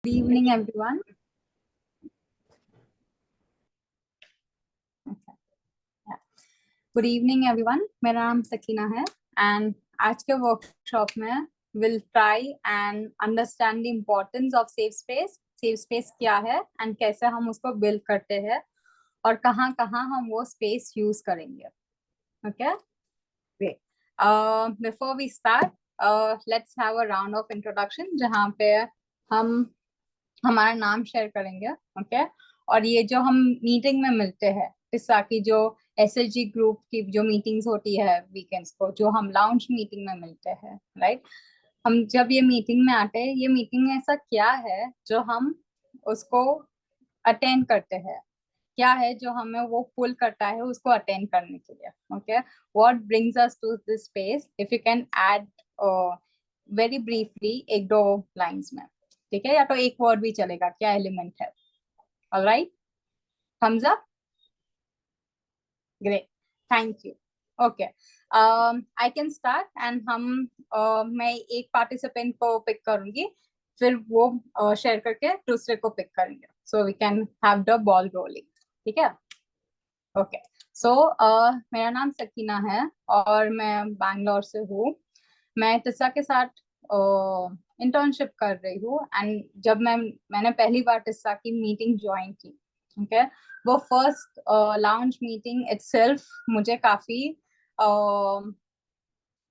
Good evening, everyone. Good evening, everyone. मेरा नाम सकीना है and आज के वर्कशॉप में we'll try and understand the importance of safe space. Safe space क्या है and कैसे हम उसको build करते हैं और कहाँ-कहाँ हम वो space use करेंगे. Okay? Great. Before we start, let's have a round of introduction जहाँ पे हम हमारा नाम शेयर करेंगे. ओके और ये जो हम मीटिंग में मिलते हैं पिस्सा की जो एसएलजी ग्रुप की जो मीटिंग्स होती है वीकेंड्स को जो हम लाउंज मीटिंग में मिलते हैं राइट. हम जब ये मीटिंग में आते हैं ये मीटिंग में ऐसा क्या है जो हम उसको अटेंड करते हैं क्या है जो हमें वो पुल करता है उसको अटेंड करने के लिए. Okay what brings us to this space if you can add very briefly एक दो लाइंस में. ठीक है या तो एक वर्ड भी चलेगा क्या एलिमेंट है. Alright thumbs up. Great. Thank you. Okay. I can start and हम मैं एक पार्टिसिपेंट को पिक करूंगी फिर वो शेयर करके दूसरे को पिक करेंगे so we can have the ball rolling. ठीक है. ओके सो मेरा नाम सकीना है और मैं बैंगलोर से हूँ. मैं टिस्सा के साथ इंटर्नशिप कर रही हूँ एंड जब मैंने पहली बार टिस्सा की मीटिंग ज्वाइन की ओके वो फर्स्ट लाउंज मीटिंग इटसेल्फ मुझे काफी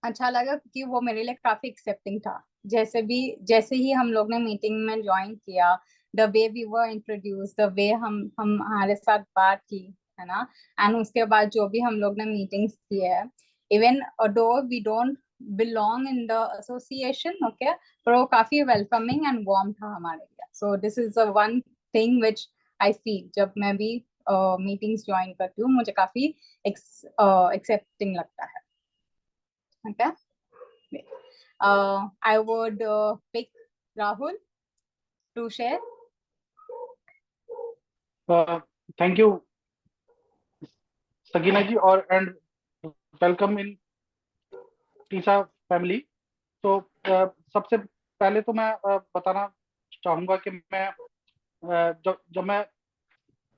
अच्छा लगा क्योंकि वो मेरे लिए काफी एक्सेप्टिंग था. जैसे ही हम लोग ने मीटिंग में ज्वाइन किया the way we were introduce the way हम हमारे साथ बात की है ना एंड उसके बाद जो भी हम लोग ने मीटिंग्स की है even though we don't belong in the association okay पर वो काफी वेलकमिंग एंड वार्म था हमारे लिए. So this is the one thing which I feel जब मैं भी मीटिंग्स ज्वाइन करती हूँ मुझे काफी एक्सेप्टिंग लगता है. Okay. I would pick Rahul to share. Thank you, Sagina ji, and welcome in Tessa family. तो सबसे पहले तो मैं बताना चाहूंगा कि मैं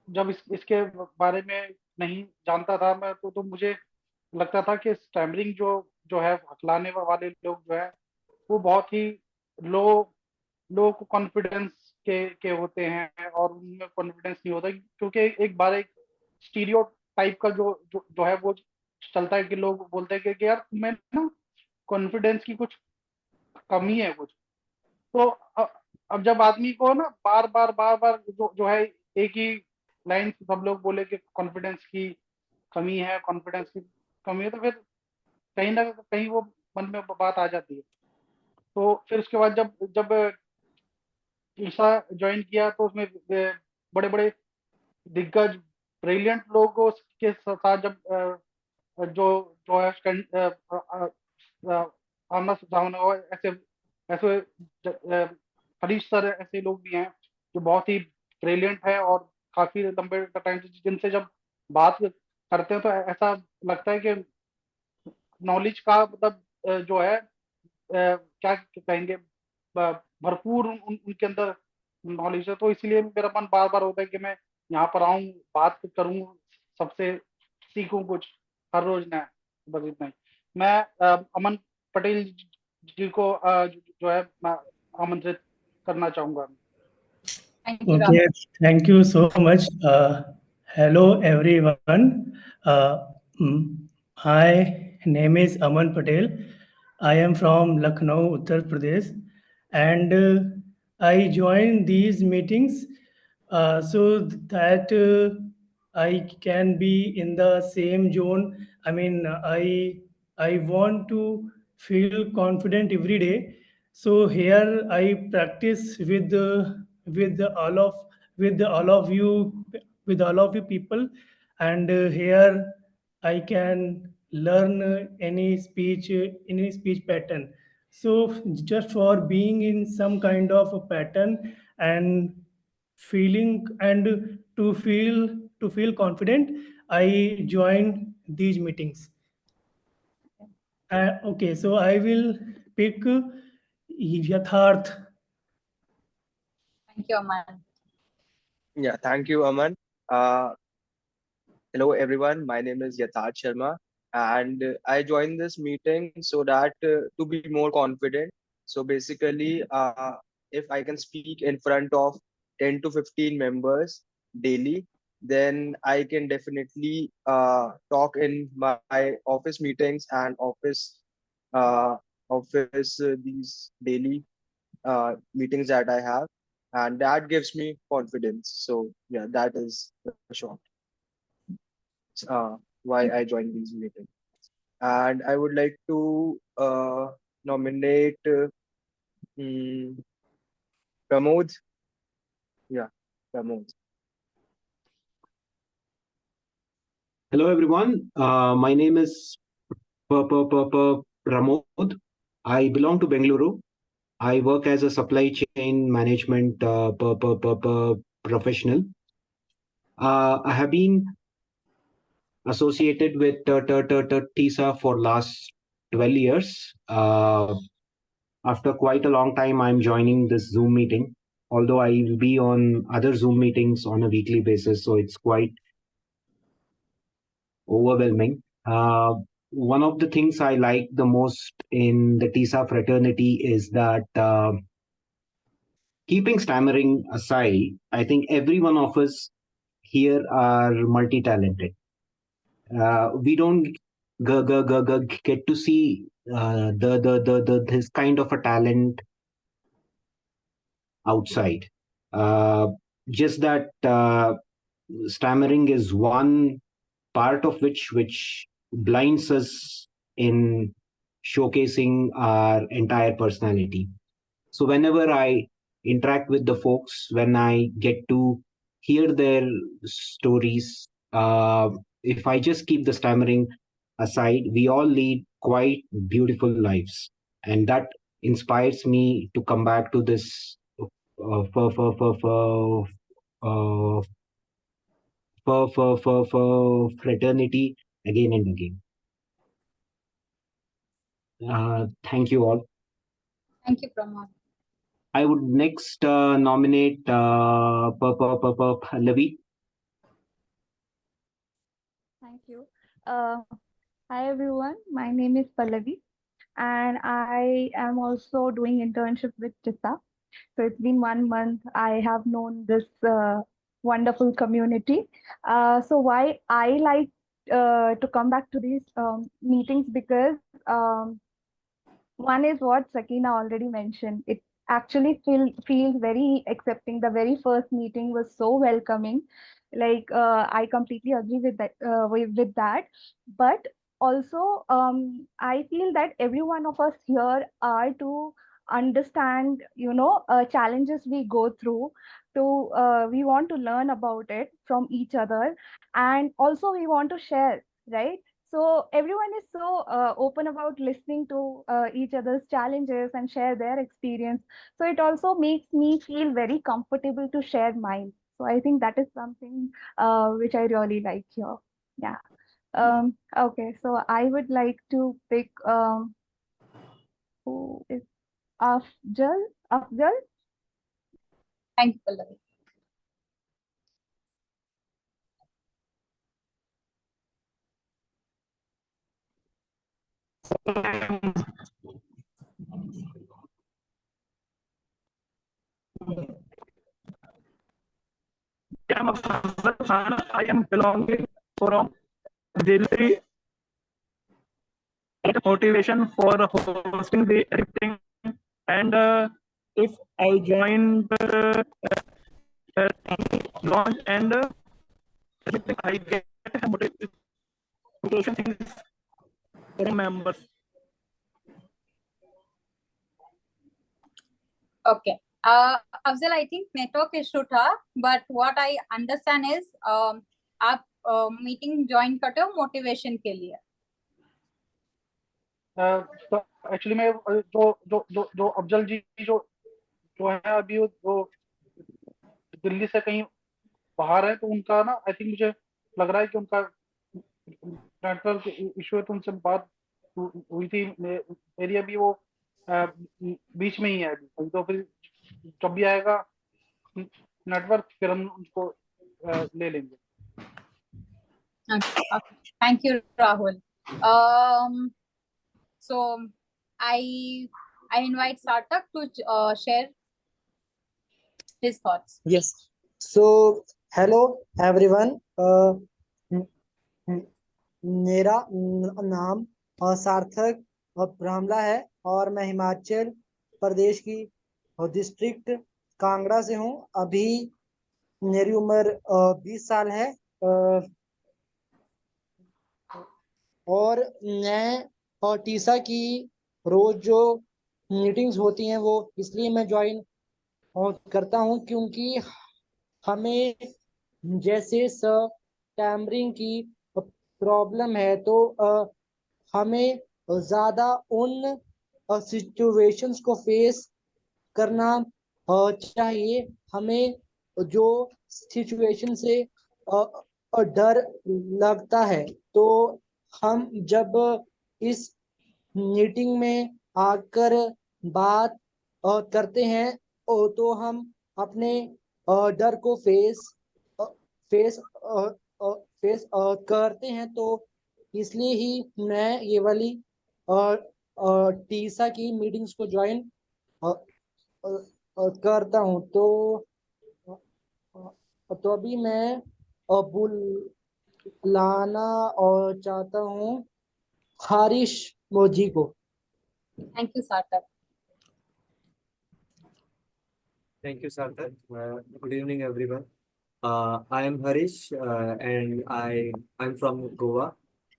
जब इसके बारे में नहीं जानता था मैं तो मुझे लगता था कि स्टैमरिंग जो है हकलाने वाले लोग जो है वो बहुत ही लो कॉन्फिडेंस के होते हैं और उनमें कॉन्फिडेंस नहीं होता क्योंकि एक बार एक स्टीरियो टाइप का जो है वो चलता है कि लोग बोलते हैं कि यार तुम्हें ना कॉन्फिडेंस की कुछ कमी है कुछ. तो अब जब आदमी को ना बार बार जो है एक ही लाइन सब लोग बोले कि कॉन्फिडेंस की कमी है तो फिर कहीं ना कहीं वो मन में बात आ जाती है. तो फिर उसके बाद जब ईसा ज्वाइन किया तो उसमें बड़े बड़े दिग्गज ब्रिलियंट लोगों के साथ जब जो जो है आमना सामना हो ऐसे ऐसे हरीश सर ऐसे लोग भी हैं जो बहुत ही ब्रिलियंट है और काफी लंबे टाइम से जिनसे जब बात करते हैं तो ऐसा लगता है कि नॉलेज का मतलब जो है क्या कहेंगे भरपूर उनके अंदर नॉलेज है. तो इसलिए मेरा मन बार बार होता है कि मैं यहाँ पर आऊँ बात करूँ सबसे सीखूं कुछ हर रोज नया. बस इतना ही. मैं अमन पटेल जी को जो है मैं आमंत्रित करना चाहूंगा. Thank you, Okay, Rahul. thank you so much. Hello, everyone. My name is Aman Patel. I am from Lucknow, Uttar Pradesh, and I joined these meetings so that I can be in the same zone. I mean, I want to feel confident every day. So here I practice with all of with all of you with all of you people, and here I can learn any speech pattern. So just for being in some kind of a pattern and feeling and to feel confident, I join these meetings. Okay, so I will pick यथार्थ. Thank you, Aman. Yeah, thank you, Aman. Hello, everyone. My name is Yatharth Sharma, and I joined this meeting so that to be more confident. So basically, if I can speak in front of 10 to 15 members daily, then I can definitely talk in my office meetings and uh, office these daily meetings that I have, and that gives me confidence. So yeah, that is the short why I joined these meetings. And I would like to nominate mm, Pramod. Yeah, Pramod. Hello, everyone. My name is Pramod. I belong to Bengaluru. I work as a supply chain management professional. I have been associated with TISA for last 12 years. After quite a long time, I'm joining this Zoom meeting, although I will be on other Zoom meetings on a weekly basis, so it's quite overwhelming. One of the things I like the most in the TISA fraternity is that keeping stammering aside, I think every one of us here are multi-talented. We don't get to see this kind of a talent outside. Uh, just that stammering is one part of which blinds us in showcasing our entire personality. So whenever I interact with the folks, when I get to hear their stories, if I just keep the stammering aside, we all lead quite beautiful lives, and that inspires me to come back to this uh, for fraternity again and again. Thank you all. Thank you, Pramod. I would next nominate Pallavi. Thank you. Hi everyone, my name is Pallavi and I am also doing internship with TISA. So it's been 1 month I have known this wonderful community. So why I like to come back to these meetings because one is what Sakina already mentioned. It actually feels very accepting. The very first meeting was so welcoming. Like I completely agree with that. With that, but also I feel that every one of us here are to understand, challenges we go through. To we want to learn about it from each other, and also we want to share, right? So everyone is so open about listening to each other's challenges and share their experience. So it also makes me feel very comfortable to share mine. So I think that is something which I really like here. Yeah. Okay. So I would like to pick who is Afjal. Afjal. Thank you, Pallavi. I am belonging from Delhi. Motivation for hosting the everything, and if I joined launch and I get motivation things from members. Okay. Afzal, I think network issue था, but what I understand is आप meeting join करते हो motivation के लिए. तो actually में जो जो जो जो अफजल जी जो जो है अभी वो दिल्ली से कहीं बाहर है, तो उनका ना आई थिंक मुझे लग रहा है कि उनका नेटवर्क इशू है, तो उनसे बात हुई थी मेरी अभी वो बीच में ही है अभी, तो फिर जब भी आएगा नेटवर्क फिर हम उनको ले लेंगे। Okay, okay. Thank you, Rahul. So I invite Sarthak to share his thoughts. Yes. So, hello everyone. म- म- मेरा नाम सार्थक ब्राह्मला है और मैं हिमाचल प्रदेश की डिस्ट्रिक्ट कांगड़ा से हूँ। अभी मेरी उम्र 20 साल है। और मैं टीसा की रोज जो मीटिंग्स होती हैं वो इसलिए मैं ज्वाइन करता हूँ क्योंकि हमें जैसे टैमरिंग की प्रॉब्लम है तो हमें ज्यादा उन सिचुएशंस को फेस करना चाहिए। हमें जो सिचुएशन से डर लगता है तो हम जब इस मीटिंग में आकर बात करते हैं तो हम अपने डर को फेस करते हैं। तो इसलिए ही मैं ये वाली टीसा की मीटिंग्स को ज्वाइन करता हूँ। तो अभी मैं बुलाना और चाहता हूँ हारिश मोजी को। Thank you, Sarthak. Thank you, Sarthak. Good evening, everyone. I am Harish, and I'm from Goa.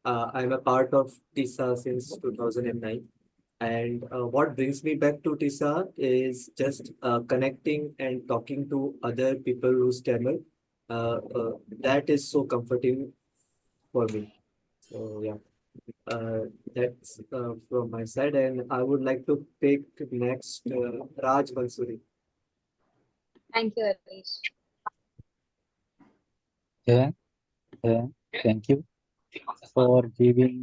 I'm a part of TISA since 2009. And what brings me back to TISA is just connecting and talking to other people who stammer. That is so comforting for me. So yeah, that's from my side. And I would like to pick next Raj Bansuri. Thank you, Harish. Yeah, yeah. Thank you for giving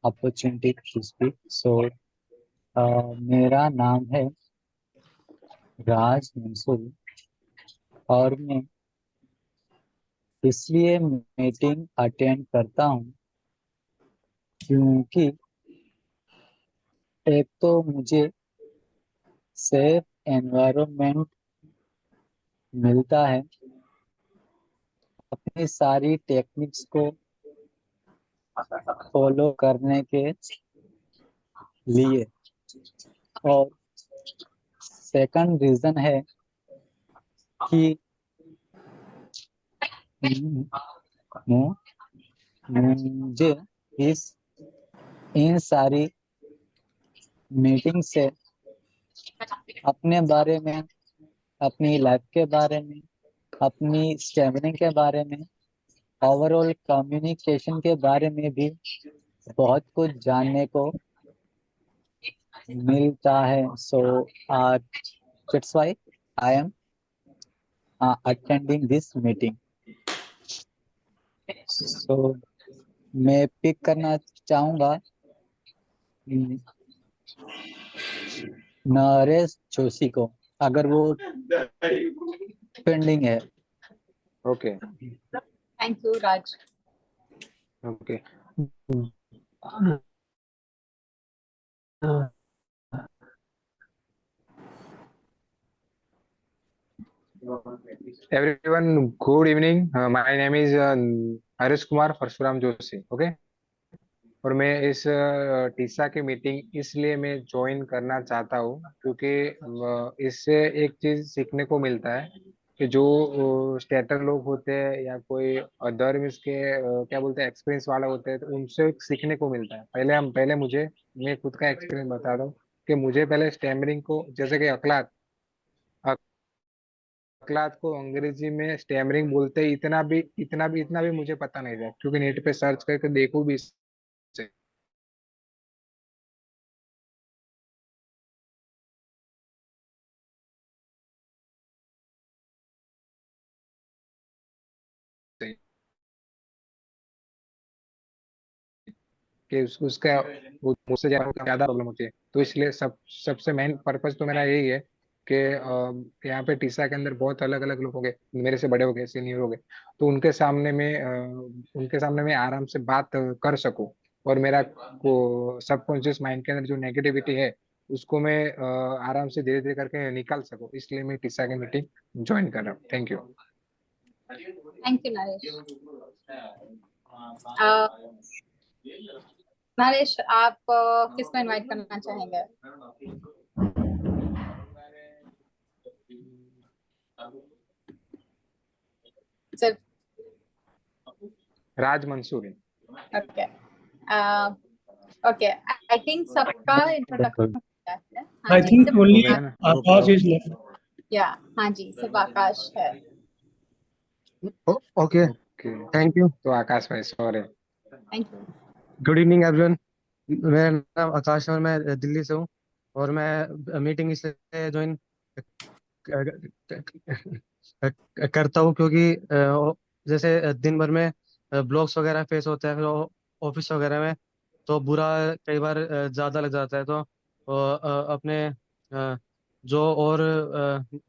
opportunity to speak. So, मेरा नाम है राज मंसूरी और मैं इसलिए meeting attend करता हूँ क्योंकि एक तो मुझे सेफ एनवायरनमेंट मिलता है अपनी सारी टेक्निक्स को फॉलो करने के लिए। और सेकंड रीजन है कि मुझे इन सारी मीटिंग से अपने बारे में, अपनी लाइफ के बारे में, अपनी स्टैमिनिंग के बारे में, ओवरऑल कम्युनिकेशन के बारे में भी बहुत कुछ जानने को मिलता है। So that's why I am attending this meeting. So मैं पिक करना चाहूँगा नरेश जोशी को, अगर वो पेंडिंग है। Okay. Thank you, Raj. Okay. Everyone, good evening. My name is Harish Kumar Parsuram Joshi. Okay. और मैं इस टीसा की मीटिंग इसलिए मैं ज्वाइन करना चाहता हूँ क्योंकि इससे एक चीज सीखने को मिलता है कि जो स्टेटर लोग होते हैं या कोई अदर इसके क्या बोलते हैं एक्सपीरियंस वाला होते हैं तो उनसे सीखने को मिलता है। पहले मैं खुद का एक्सपीरियंस बता रहा हूँ कि मुझे पहले स्टैमरिंग को जैसे कि अकलात को अंग्रेजी में स्टैमरिंग बोलते हैं इतना भी मुझे पता नहीं था क्योंकि नेट पे सर्च करके देखो भी कि उसका मुझसे ज्यादा प्रॉब्लम होती है। तो इसलिए सबसे मेन पर्पज तो मेरा यही है यहाँ पे टीसा के अंदर बहुत अलग अलग लोग हो गए, मेरे से बड़े हो गए, सीनियर हो गए, तो उनके सामने मैं आराम से बात कर सकूं और मेरा को सबकॉन्शियस माइंड के अंदर जो नेगेटिविटी है उसको मैं आराम से धीरे धीरे करके निकाल सकूं, इसलिए मैं टीसा की मीटिंग ज्वाइन कर रहा हूँ। Thank you. Thank you Naresh. Naresh, आप किसको इनवाइट करना चाहेंगे? सिर्फ Raj Mansuri. Okay okay, I think सबका इंट्रोडक्शन है। हाँ I जी, think सिर्फ only है ना? Akash is left. या हाँ जी, सिर्फ आकाश है। Okay, okay, thank you. तो आकाश भाई sorry. Thank you. Good evening everyone. मेरा नाम आकाश है और मैं दिल्ली से हूँ और मैं मीटिंग इसलिए ज्वाइन करता हूँ क्योंकि जैसे दिन भर में ब्लॉग्स वगैरह फेस होते हैं, फिर ऑफिस वगैरह में तो बुरा कई बार ज़्यादा लग जाता है, तो अपने जो और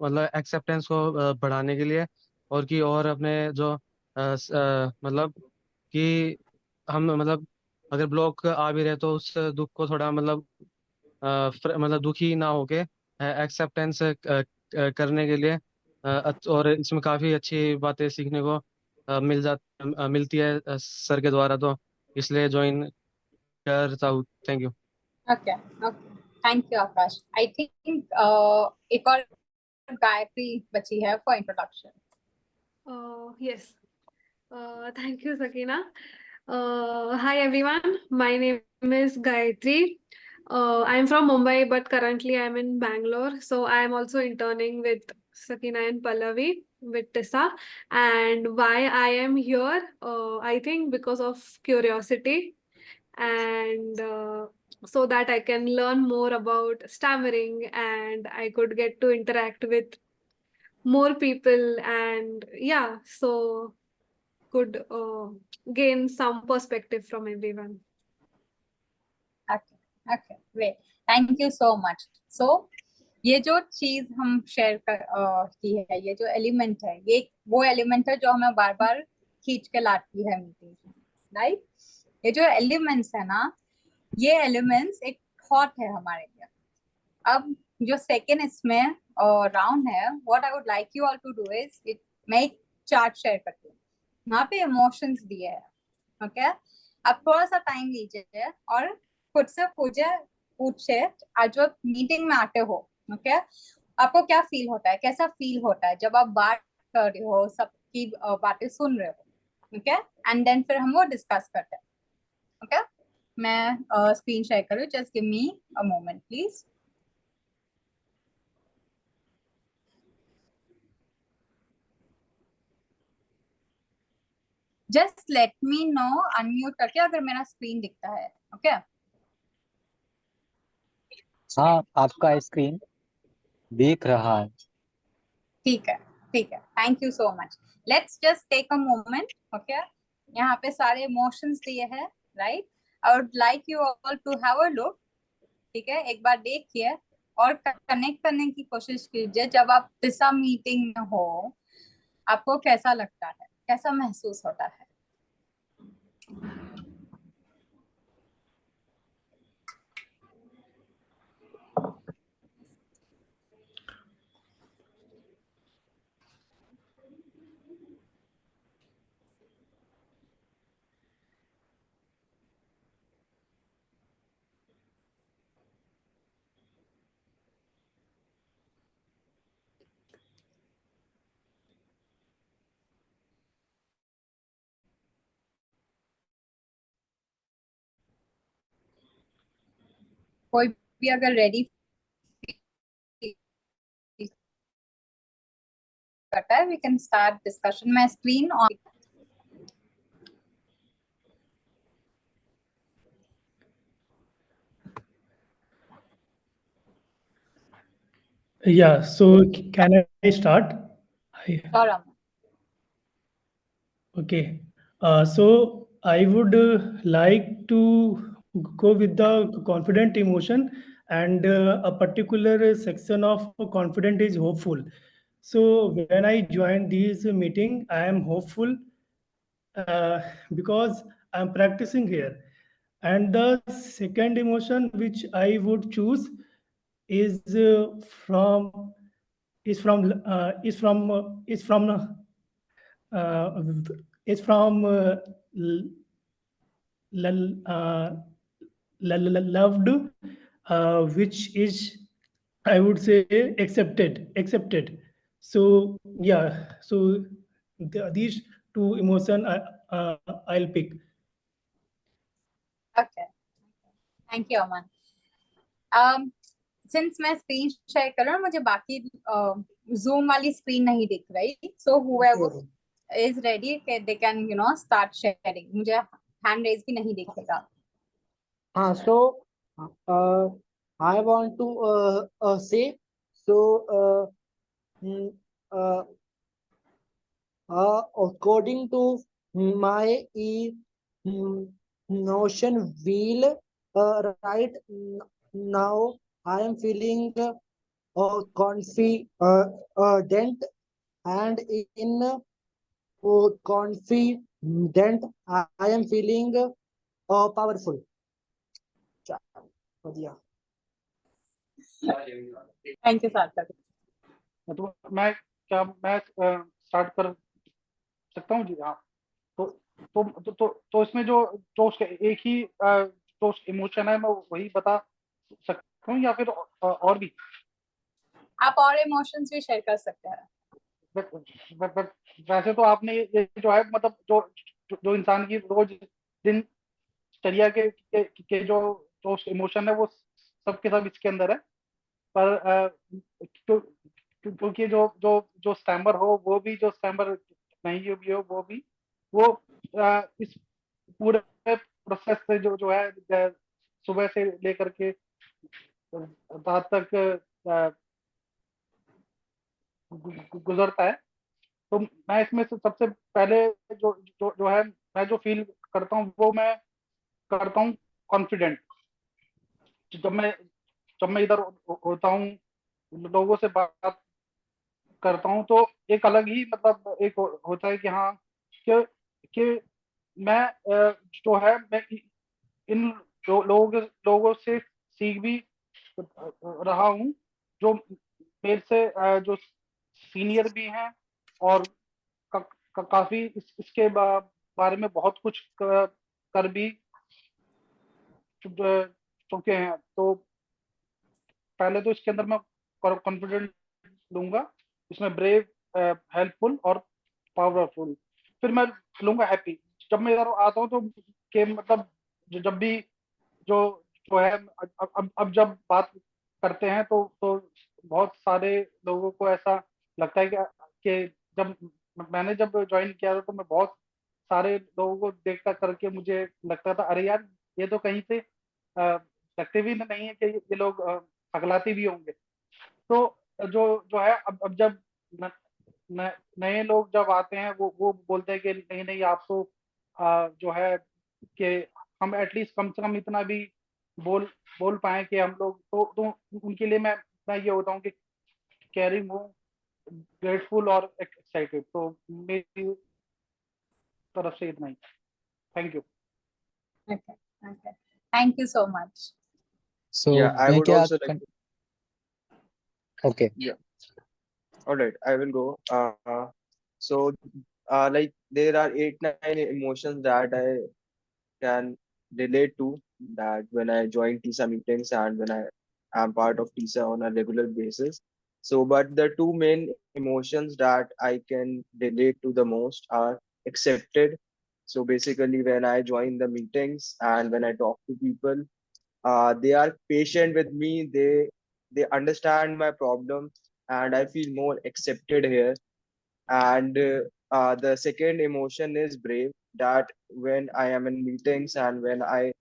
मतलब एक्सेप्टेंस को बढ़ाने के लिए और कि और अपने जो मतलब कि हम मतलब अगर ब्लॉग आ भी रहे तो उस दुख को थोड़ा मतलब मतलब दुखी ना होके एक्सेप्टेंस करने के लिए और इसमें काफ़ी अच्छी बातें सीखने को मिलती है सर के द्वारा, तो इसलिए ज्वाइन करता हूँ। Thank you. Okay okay, thank you Akash. I think एक और गायत्री बची है for introduction. Yes. Thank you, Sakina. Hi, everyone. My name is Gayatri. I'm from Mumbai, but currently I'm in Bangalore. So I'm also interning with Sakina and Pallavi with Tissa. And why I am here, I think because of curiosity and so that I can learn more about stammering and I could get to interact with more people and yeah, so could gain some perspective from everyone. Okay okay, great, thank you so much. So ये जो चीज हम share की है, ये जो element है, ये वो एलिमेंट है जो हमें बार बार खींच के लाती है मीटिंग, राइट? ये जो एलिमेंट्स है ना, ये एलिमेंट्स एक थॉट है हमारे लिए। अब जो सेकेंड इसमें राउंड है, what I would like you all to do is, मैं एक चार्ट शेयर करती हूँ, वहाँ पे इमोशंस दिए हैं, ओके? आप थोड़ा सा टाइम लीजिए और खुद से पूछे आज जो मीटिंग में आते हो, ओके, आपको क्या फील होता है, कैसा फील होता है जब आप बात कर रहे हो, सबकी बातें सुन रहे हो, ओके? एंड देन फिर हम वो डिस्कस करते हैं, ओके? मैं स्क्रीन शेयर करूँ, just give me a moment please. Just let me know unmute करके अगर मेरा स्क्रीन दिखता है, ओके? हाँ, आपका स्क्रीन दिख रहा है। ठीक है, ठीक है, thank you so much. Let's just take a moment, okay? यहाँ पे सारे इमोशंस दिए हैं, right? I would like you all to have a look, ठीक है? एक बार देखिए और कनेक्ट करने की कोशिश कीजिए। जब आप दिशा मीटिंग में हो, आपको कैसा लगता है, कैसा महसूस होता है? कोई भी अगर रेडी करता है, वी कैन स्टार्ट डिस्कशन। मैं screen on. Yeah, so can I start? Okay. So I would like to go with the confident emotion and a particular section of confident is hopeful. So when I join this meeting, I am hopeful because I'm practicing here. And the second emotion which I would choose is from is from is from is from uh, is from loved, which is, I would say, accepted. So yeah, so these two emotion I'll pick. Okay, thank you, Aman. Since मैं screen share कर रहा हूँ, मुझे बाकी zoom वाली screen नहीं दिख रही, so whoever is ready, they can start sharing. मुझे हैंड रेज भी नहीं दिखेगा. हाँ, so I want to say, so mm, uh, according to my notion wheel, right now I am feeling confident, and in confident I am feeling powerful. बढ़िया. Thank you, Sarthak. तो मैं start कर सकता हूँ जी? हाँ, तो इसमें जो उसका एक ही जो इमोशन है, मैं वही बता सकता हूँ या फिर और भी? आप और इमोशंस भी शेयर कर सकते हैं. वैसे तो आपने ये जो है, मतलब जो इंसान की रोज दिनचर्या के जो इमोशन है, वो सबके सब इसके अंदर है. पर क्योंकि जो स्टैमर हो, वो भी जो स्टैमर नहीं भी हो, वो इस पूरे प्रोसेस से जो है, सुबह से लेकर के रात तक गुजरता है. तो मैं इसमें से सबसे पहले जो है, मैं जो फील करता हूँ, वो मैं करता हूँ कॉन्फिडेंट. जब मैं इधर होता हूँ, लोगों से बात करता हूँ, तो एक अलग ही, मतलब एक होता है कि हाँ, कि मैं जो है, मैं इन लोगों से सीख भी रहा हूँ, जो मेरे से जो सीनियर भी हैं, और काफी इसके बारे में बहुत कुछ कर भी चुके हैं. तो पहले तो इसके अंदर मैं कॉन्फिडेंट लूंगा, इसमें ब्रेव, हेल्पफुल और पावरफुल. फिर मैं लूंगा हैप्पी. जब मैं इधर आता हूँ, तो कि मतलब जब भी जो है, अब जब बात करते हैं, तो बहुत सारे लोगों को ऐसा लगता है कि जब मैंने ज्वाइन किया था, तो मैं बहुत सारे लोगों को देखता करके मुझे लगता था, अरे यार, ये तो कहीं से लगते भी नहीं है कि ये लोग अगलाती भी होंगे. तो जो है, अब जब नए लोग जब आते हैं, वो बोलते हैं कि नहीं नहीं, आप तो जो है कि हम एटलीस्ट कम से कम इतना भी बोल पाए कि हम लोग, तो उनके लिए मैं ये होता हूँ कि केयरिंग हूँ, ग्रेटफुल और एक्साइटेड. तो मेरी तरफ से इतना ही. Thank you. Okay. Thank you so much. So Yeah, I मैं would क्या also like to, okay. yeah. All right, I will go. So, like there are 8-9 emotions that I can relate to, that when I join TISA meetings and when I am part of TISA on a regular basis. So, but the two main emotions that I can relate to the most are accepted. So basically, when I join the meetings and when I talk to people, they are patient with me. They understand my problem, and I feel more accepted here. And the second emotion is brave. That when I am in meetings and when I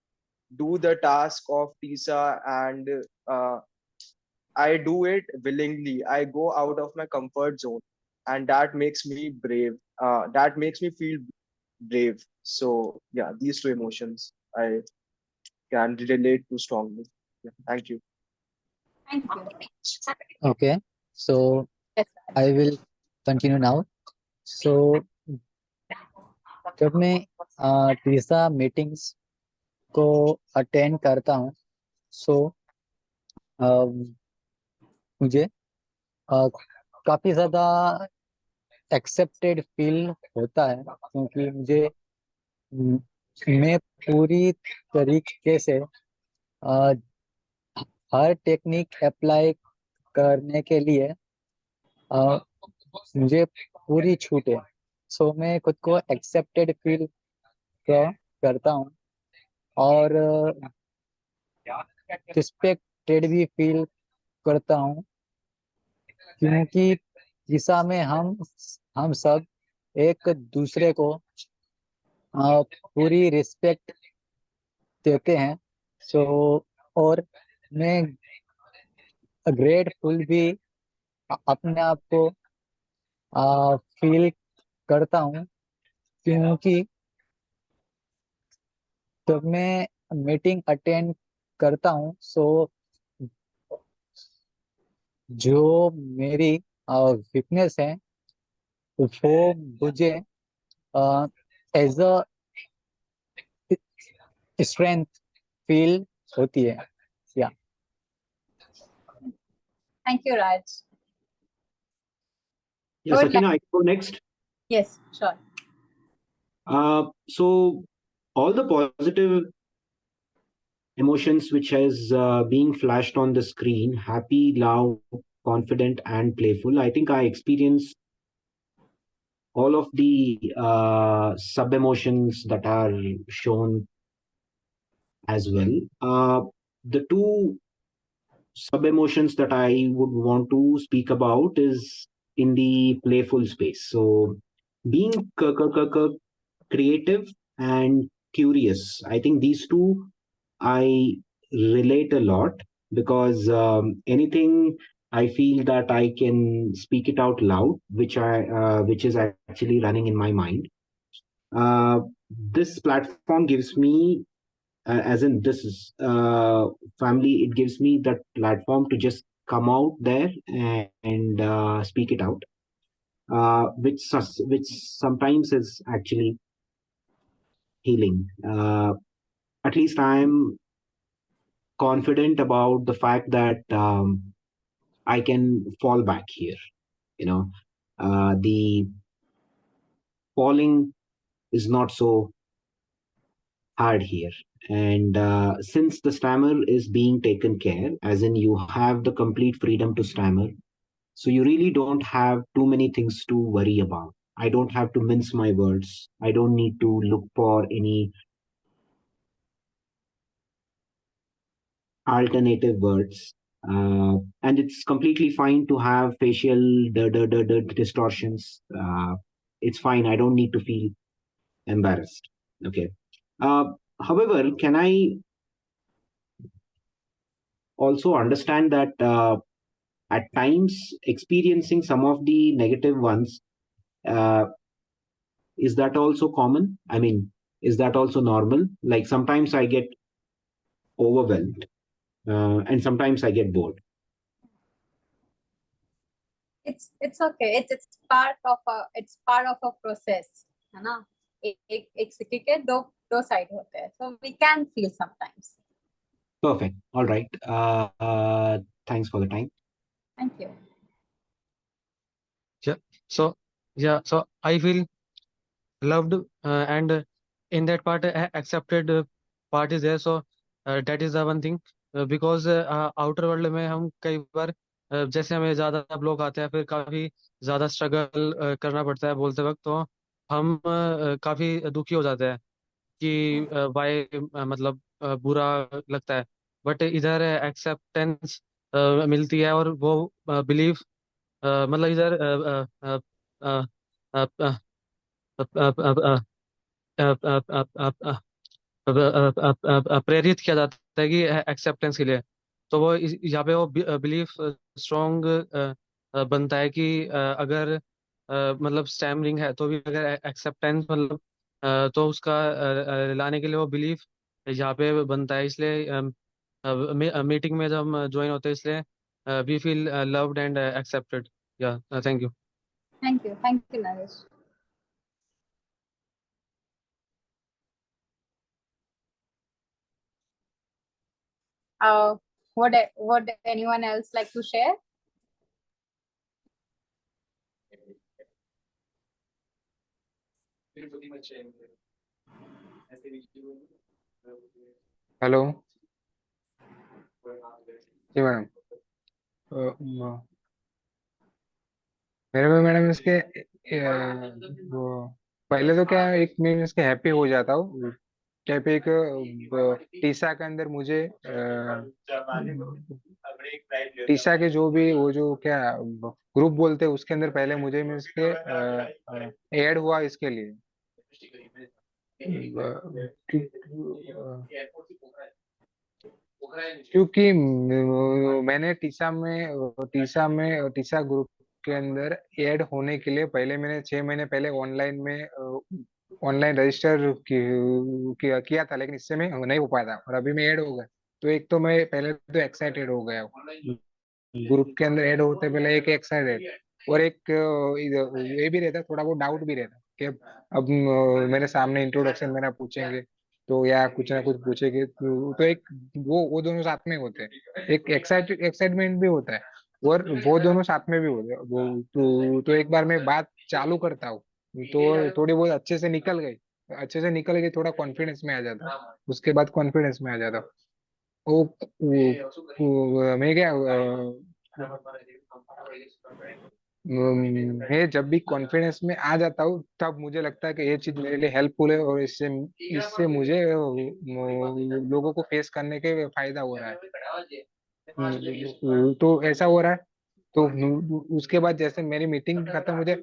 do the task of TISA, and I do it willingly, I go out of my comfort zone, and that makes me brave. That makes me feel brave. So yeah, these two emotions I can relate to strongly. Yeah, thank you. Thank you. Okay, so Yes, I Raj. will continue now. So जब मैं Tessa meetings को attend करता हूँ, सो मुझे काफी ज्यादा accepted feel होता है, क्योंकि मैं पूरी तरीके से हर टेक्निक अप्लाई करने के लिए मुझे पूरी छूट है। सो मैं खुद को एक्सेप्टेड फील करता हूँ और रिस्पेक्टेड भी फील करता हूँ, क्योंकि ईसा में हम सब एक दूसरे को पूरी रिस्पेक्ट देते हैं। सो और मैं ग्रेटफुल भी अपने आप को फील करता हूँ, क्योंकि जब मैं मीटिंग अटेंड करता हूँ, सो जो मेरी वीकनेस है वो मुझे एज अ स्ट्रेंथ फील होती है। या Thank you, Raj. Yeah, Good Sakina, luck. I go next. Yes, sure. So all the positive emotions which has being flashed on the screen, happy, loud, confident, and playful, I think I experienced all of the sub emotions that are shown as well. The two sub emotions that I would want to speak about is in the playful space. So being creative and curious, I think these two I relate a lot, because anything I feel that I can speak it out loud, which is actually running in my mind. This platform gives me, as in this is family, it gives me that platform to just come out there and speak it out, which sometimes is actually healing. At least I'm confident about the fact that I can fall back here. You know, the falling is not so hard here. And since the stammer is being taken care, as in you have the complete freedom to stammer, so you really don't have too many things to worry about. I don't have to mince my words. I don't need to look for any alternative words. And it's completely fine to have facial distortions. It's fine. I don't need to feel embarrassed. Okay. However, can I also understand that at times experiencing some of the negative ones, uh, is that also common? I mean, is that also normal? Like sometimes I get overwhelmed, and sometimes I get bored. It's okay. It's part of a process, है ना? एक सिक्के के दो side होते हैं, so we can feel sometimes. Perfect. All right. Thanks for the time. Thank you. So I feel loved, and in that part accepted part is there. So that is the one thing, because outer world में हम कई बार जैसे हमें ज्यादा block आते हैं, फिर काफी ज्यादा स्ट्रगल करना पड़ता है बोलते वक्त, तो हम काफी दुखी हो जाते हैं कि वाई मतलब बुरा लगता है। बट इधर एक्सेप्टेंस मिलती है, और वो बिलीफ मतलब इधर प्रेरित किया जाता है कि एक्सेप्टेंस के लिए। तो वो यहाँ पे वो बिलीफ स्ट्रॉन्ग बनता है कि अगर मतलब स्टैमरिंग है तो भी अगर एक्सेप्टेंस मतलब तो उसका लाने के लिए वो बिलीफ यहाँ पे बनता है। इसलिए मीटिंग में जब हम ज्वाइन होते हैं, इसलिए we feel loved and accepted. Yeah, thank you. Thank you, Naresh. Would anyone else like to share? Hello जी मैडम। मेरे में मैडम इसके वो पहले तो क्या एक मैं इसके हैप्पी हो जाता हूँ। क्या पे एक टीसा के अंदर मुझे टीसा के जो भी वो जो क्या ग्रुप बोलते हैं उसके अंदर पहले मुझे मैं इसके ऐड हुआ इसके लिए क्योंकि मैंने टीसा ग्रुप के अंदर ऐड होने के लिए पहले मैंने 6 महीने पहले ऑनलाइन रजिस्टर किया था, लेकिन इससे मैं नहीं हो पाया था और अभी मैं ऐड हो गया। तो एक तो मैं पहले तो एक्साइटेड हो गया ग्रुप के अंदर ऐड होते पहले, एक एक्साइटेड और एक ये भी रहता, थोड़ा बहुत डाउट भी रहता कि अब मेरे सामने इंट्रोडक्शन मेरा पूछेंगे तो या कुछ ना कुछ पूछेंगे तो एक वो दोनों साथ में होते हैं, एक एक्साइटमेंट भी होता है और वो दोनों साथ में भी होते हैं। तो एक बार मैं बात चालू करता हूँ तो थोड़ी बहुत अच्छे से निकल गई, थोड़ा कॉन्फिडेंस में आ जाता, उसके बाद कॉन्फिडेंस में आ जाता। मैं क्या मैं जब भी कॉन्फिडेंस में आ जाता हूँ तब मुझे लगता है कि ये चीज मेरे लिए हेल्पफुल है और इससे मुझे लोगों को फेस करने के फायदा हो रहा है। तो ऐसा हो रहा है। तो उसके बाद जैसे मेरी मीटिंग खत्म मुझे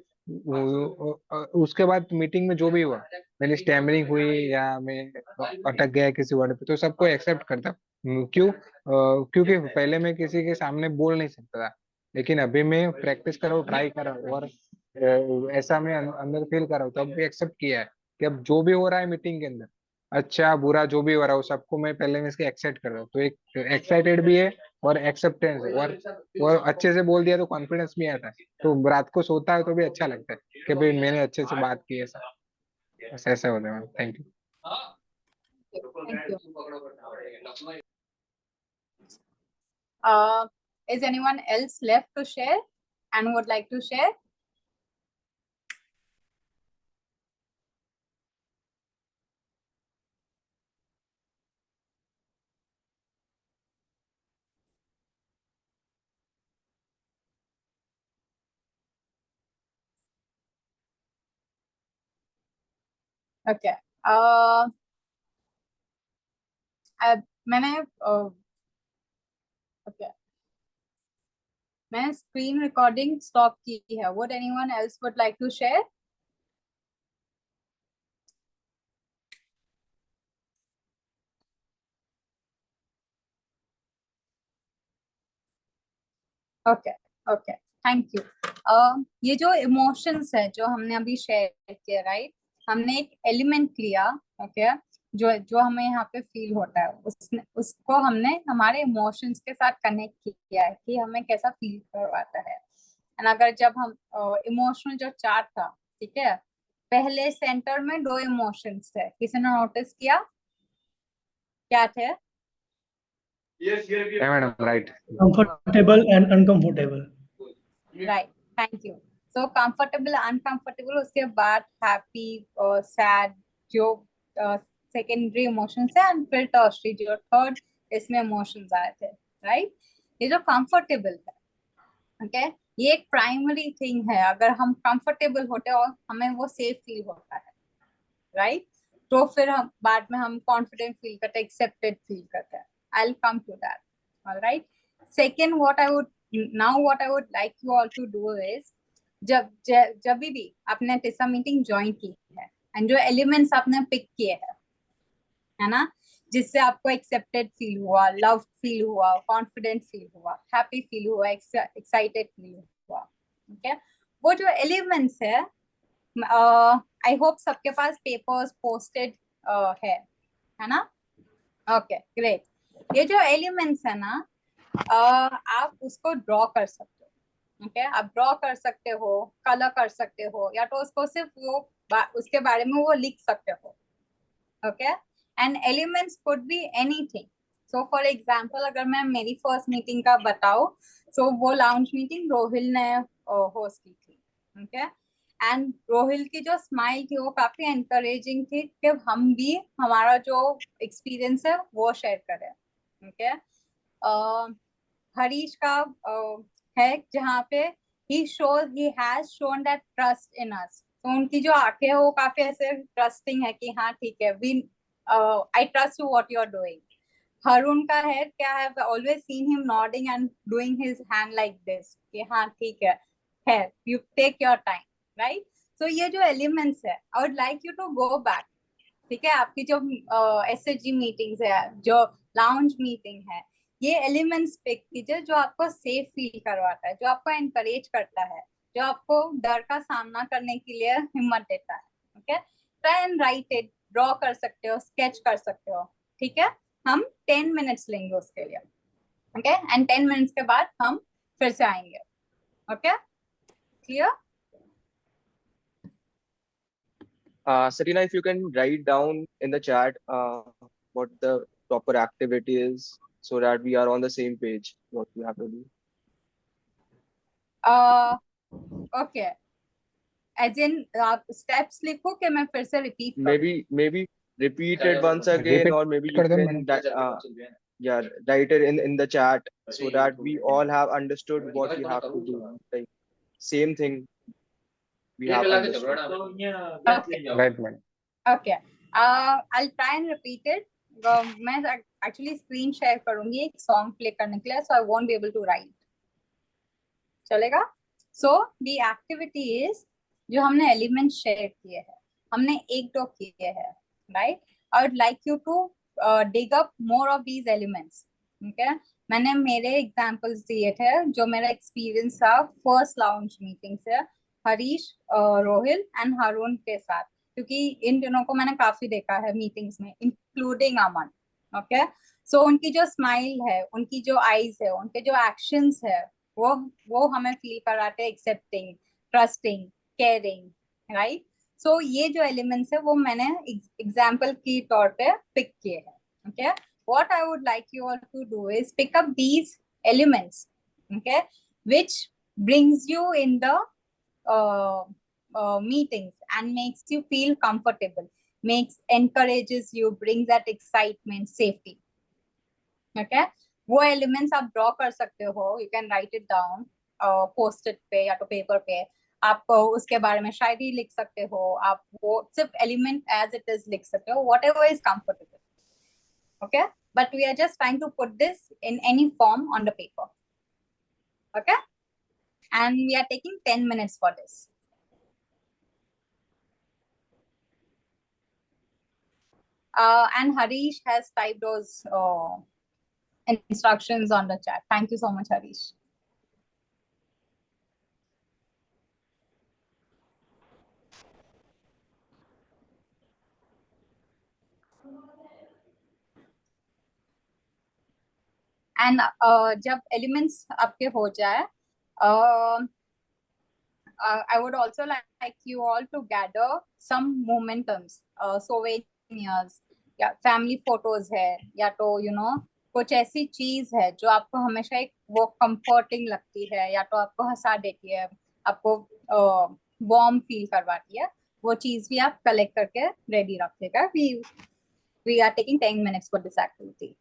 उसके बाद मीटिंग में जो भी हुआ, मेरी स्टैमरिंग हुई या मैं अटक गया किसी वर्ड पे, तो सबको एक्सेप्ट करता क्यों क्योंकि पहले मैं किसी के सामने बोल नहीं सकता था, लेकिन अभी मैं प्रैक्टिस कर रहा हूँ, ट्राई कर रहा हूँ और ऐसा मैं अंदर फील कर रहा हूँ, तब भी एक्सेप्ट किया है कि अब जो भी हो रहा है मीटिंग के अंदर, अच्छा बुरा जो भी हो रहा है सबको मैं पहले में इसके एक्सेप्ट कर रहा हूँ। तो एक एक्साइटेड भी है और एक्सेप्टेंस है और अच्छे से बोल दिया तो कॉन्फिडेंस भी आता है, तो रात को सोता है तो भी अच्छा लगता है कि भाई मैंने अच्छे से बात की। ऐसा ऐसा होता है। Thank you. Is anyone else left to share and would like to share? Okay. मैंने okay. मैंने स्क्रीन रिकॉर्डिंग स्टॉप की है। Would anyone else would like to share? Okay okay, thank you. ये जो इमोशंस है जो हमने अभी शेयर किया, राइट, हमने एक एलिमेंट लिया, ओके, जो हमें यहाँ पे फील होता है उसको हमने हमारे इमोशंस के साथ कनेक्ट किया है कि हमें कैसा फील करवाता है। एंड अगर जब हम इमोशनल जो चार्ट था, ठीक है, पहले सेंटर में 2 इमोशंस थे, किसी ने नोटिस किया क्या थे? Madam right, comfortable and uncomfortable. Right, thank you. So comfortable, uncomfortable, उसके बाद हैप्पी और सैड जो सेकेंडरी इमोशंस है, एंड फिर टर्शरी जो थर्ड इसमें इमोशंस आए थे, राइट। ये जो कंफर्टेबल है, ओके, ये एक प्राइमरी थिंग है। अगर हम कंफर्टेबल होते हैं और हमें वो सेफ फील होता है, राइट, तो फिर हम बाद में हम कॉन्फिडेंट फील करते हैं, एक्सेप्टेड फील करते हैं। I'll come to that. All right. Second, what I would like you all to do is, जब भी आपने टीसा मीटिंग ज्वाइन की है एंड जो एलिमेंट्स आपने पिक किए हैं, है ना, जिससे आपको एक्सेप्टेड फील हुआ, लव फील हुआ, कॉन्फिडेंट फील हुआ, हैप्पी फील हुआ, एक्साइटेड फील हुआ, ओके, वो जो एलिमेंट्स है, आई होप सबके पास पेपर्स पोस्टेड है ना? Okay, great. ये जो एलिमेंट्स है ना, आप उसको ड्रॉ कर सकते हो। ओके, आप ड्रॉ कर सकते हो, कलर कर सकते हो, या तो उसको सिर्फ वो उसके बारे में वो लिख सकते हो। Okay, and elements could be anything. So for example अगर मैं मेरी फर्स्ट मीटिंग का बताऊं, सो वो लाउंज मीटिंग रोहिल ने होस्ट की थी। ओके, एंड रोहिल की जो स्माइल थी वो काफी एनकरेजिंग थी कि हम भी हमारा जो एक्सपीरियंस है वो शेयर करें। ओके, हरीश का है जहाँ पे he has shown that trust in us। तो उनकी जो आंखें है वो काफी ऐसे ट्रस्टिंग है कि हाँ ठीक है, we I trust you what you are doing। Harun का है क्या है, always seen him nodding and doing his hand like this कि हाँ ठीक है you take your time, right? So ये जो elements है, I would like you to go back। ठीक है, आपकी जो SHG मीटिंग्स है, जो लाउंज मीटिंग है, ये एलिमेंट्स पिक कीजिए जो आपको सेफ फील करवाता है, जो आपको एनकरेज करता है, जो आपको डर का सामना करने के लिए हिम्मत देता है। Okay, try and right it, draw कर सकते हो, स्केच कर सकते हो। ठीक है, हम 10 मिनट्स लेंगे उसके लिए। ओके, एंड 10 मिनट्स के बाद हम फिर से आएंगे। Okay, clear? Sarina, if you can write down in the chat what the proper activity is so that we are on the same page, what we have to do. Okay, as in आप steps लिखो कि मैं फिर से repeat करूं? Maybe repeat it once again, Repeat or maybe you कर दो can yeah, write it in the chat so that we all have understood what we have to do. Like same thing we have understood. Okay. right madam. Okay, I'll try and repeat it। मैं actually screen share करूंगी एक song play करने के लिए, so I won't be able to write। चलेगा? So the activity is, जो हमने element share किए हैं, हमने एक दो किए हैं, right? I would like you to dig up more of these elements। okay? मैंने मेरे एग्जांपल्स दिए थे जो मेरा एक्सपीरियंस था फर्स्ट लाउंज मीटिंग से, हरीश, रोहिल एंड हरुण के साथ, क्योंकि इन दिनों को मैंने काफी देखा है मीटिंग्स में, इंक्लूडिंग अमन। ओके, सो उनकी जो स्माइल है, उनकी जो आईज है, उनके जो एक्शंस है, वो हमें फील कराते हैं एक्सेप्टिंग, ट्रस्टिंग, केयरिंग, राइट? सो ये जो एलिमेंट्स है वो मैंने एग्जाम्पल की तौर पे पिक किए हैं। Okay, what I would like you all to do is pick up these elements, okay, which brings you in the meetings and makes you feel comfortable, encourages you, brings that excitement, safety। okay, वो elements आप draw कर सकते हो, you can write it down post it पे या तो paper पे। आप उसके बारे में शायरी लिख सकते हो, आप वो सिर्फ एलिमेंट एज इट इज लिख सकते हो, what ever is comfortable. okay, but we are just trying to put this in any form on the paper। okay, and we are taking 10 minutes for this। and Harish has typed those instructions on the chat। thank you so much, Harish। And जब elements आपके हो जाए, I would also like you all to gather some momentums, souvenirs या family photos है, या तो कुछ ऐसी चीज है जो आपको हमेशा एक वो कंफर्टिंग लगती है, या तो आपको हंसा देती है, आपको वार्म फील करवाती है, वो चीज भी आप कलेक्ट करके रेडी रखिएगा। we are taking 10 minutes for this activity।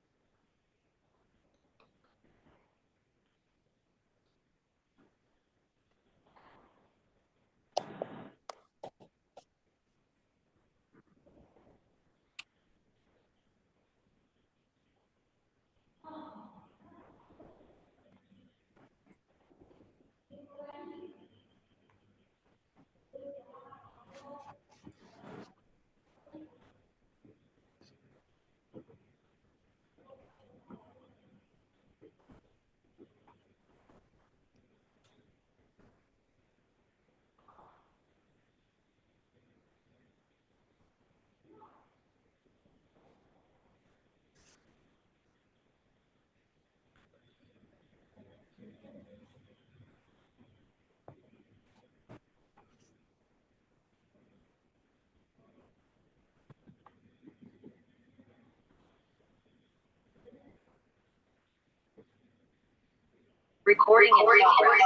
Recording in progress.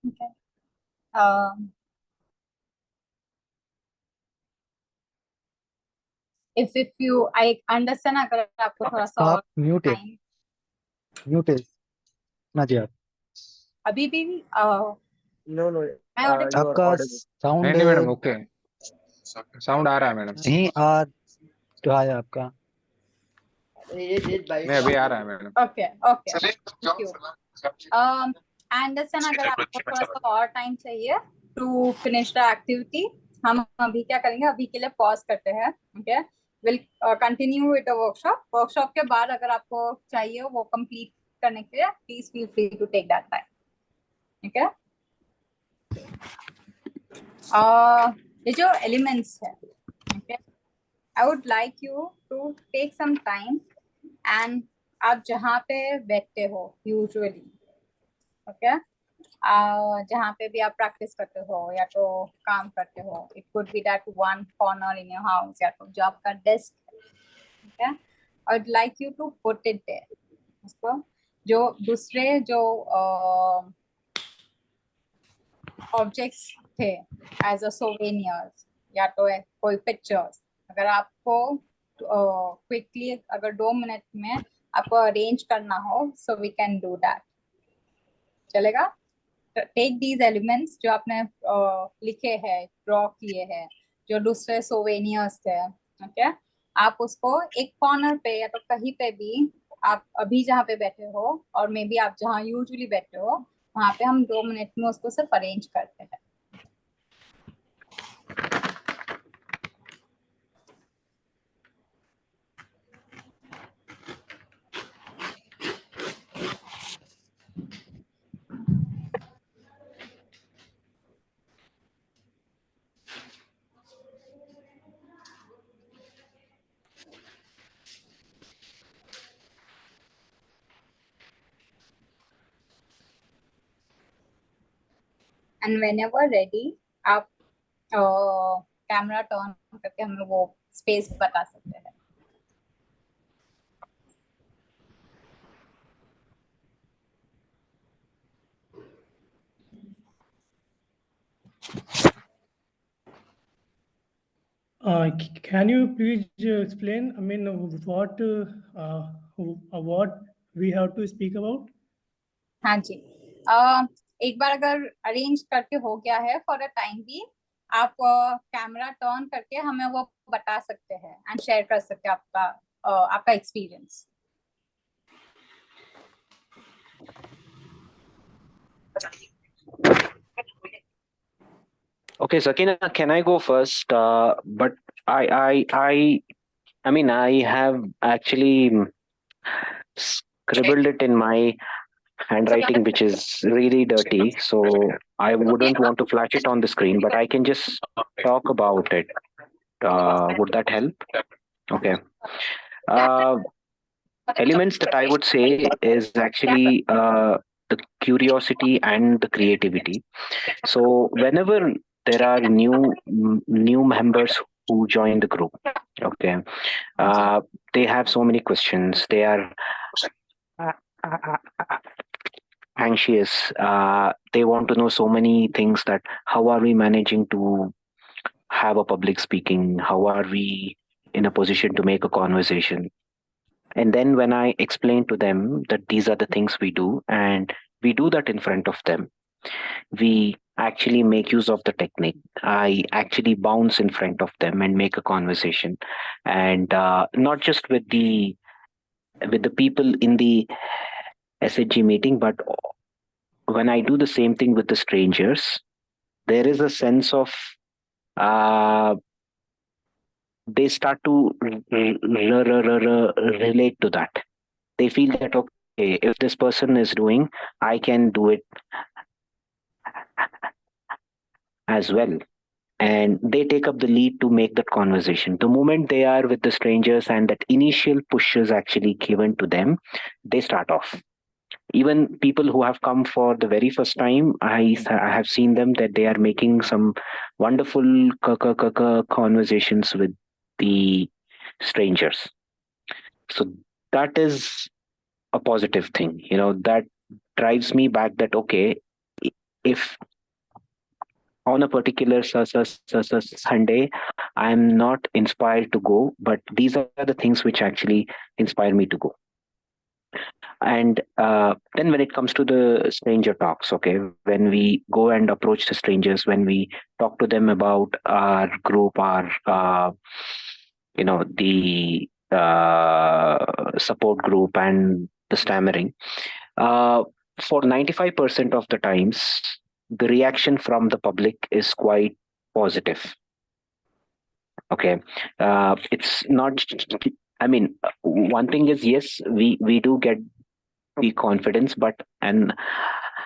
Okay. Um, if you I understand अगर आपको थोड़ा सा आप और म्यूट है time म्यूट है ना जी आप अभी भी No, no, मैं audible you are आपका audible. नहीं साउंड नहीं मैडम, ओके, साउंड आ रहा है मैडम। नहीं आ रहा है आपका नहीं, अभी आ रहा है madam. Okay, okay. Thank you. I understand अगर आपको थोड़ा सा और टाइम चाहिए to finish the activity, हम अभी क्या करेंगे, अभी के लिए पॉज करते हैं. Okay, we'll continue with the workshop. Workshop के बाद अगर आपको चाहिए वो complete करने के लिए, please feel free to take that time. Okay. ये जो elements है, okay, I would like you to take some time and आप जहाँ पे बैठते हो usually, okay, जहाँ पे भी आप प्रैक्टिस करते हो या तो काम करते हो, it could be that one corner in your house या तो जो आपका desk है, okay, I'd like you to put it there. उसको जो दूसरे जो ऑब्जेक्ट्स थे एज अ सोवेनियर्स या तो कोई पिक्चर्स, अगर आपको क्विकली अगर 2 मिनट में आपको अरेंज करना हो, so we can do that. चलेगा? टेक दीज एलिमेंट्स जो आपने लिखे हैं, ड्रॉ किए हैं, जो दूसरे सोवेनियर्स थे, ओके, आप उसको एक कॉर्नर पे या तो कहीं पे भी आप अभी जहाँ पे बैठे हो और मे बी आप जहाँ यूजुअली बैठे हो वहां पे हम 2 मिनट में उसको सिर्फ अरेंज करते हैं. एंड whenever ready आप कैमरा टर्न करके हमें वो स्पेस बता सकते हैं. Can you please explain, I mean, what we have to speak about? हाँ जी, एक बार अगर अरेंज करके हो गया है फॉर अ टाइम भी, आप कैमरा टर्न करके हमें वो बता सकते हैं एंड शेयर कर सकते हैं आपका experience. Okay, Sakina, can I go first? But I mean, I have actually scribbled it in my handwriting, which is really dirty. So I wouldn't want to flash it on the screen, but I can just talk about it. Would that help? Okay. Elements that I would say is actually the curiosity and the creativity. So whenever there are new members who join the group, okay, they have so many questions. They are anxious. They want to know so many things, that how are we managing to have a public speaking? How are we in a position to make a conversation? And then when I explain to them that these are the things we do, and we do that in front of them, we actually make use of the technique. I actually bounce in front of them and make a conversation, and not just with the people in the SHG meeting, but when I do the same thing with the strangers, there is a sense of they start to relate to that. They feel that, okay, if this person is doing, I can do it as well. And they take up the lead to make that conversation. The moment they are with the strangers and that initial push is actually given to them, they start off. Even people who have come for the very first time, I have seen them that they are making some wonderful conversations with the strangers. So that is a positive thing, that drives me back that, okay, if on a particular Sunday, I'm not inspired to go, but these are the things which actually inspire me to go. And then when it comes to the stranger talks, okay, when we go and approach the strangers, when we talk to them about our group, our, the support group and the stammering, for 95% of the times, the reaction from the public is quite positive. Okay. It's not, I mean, one thing is, yes, we do get the confidence, but an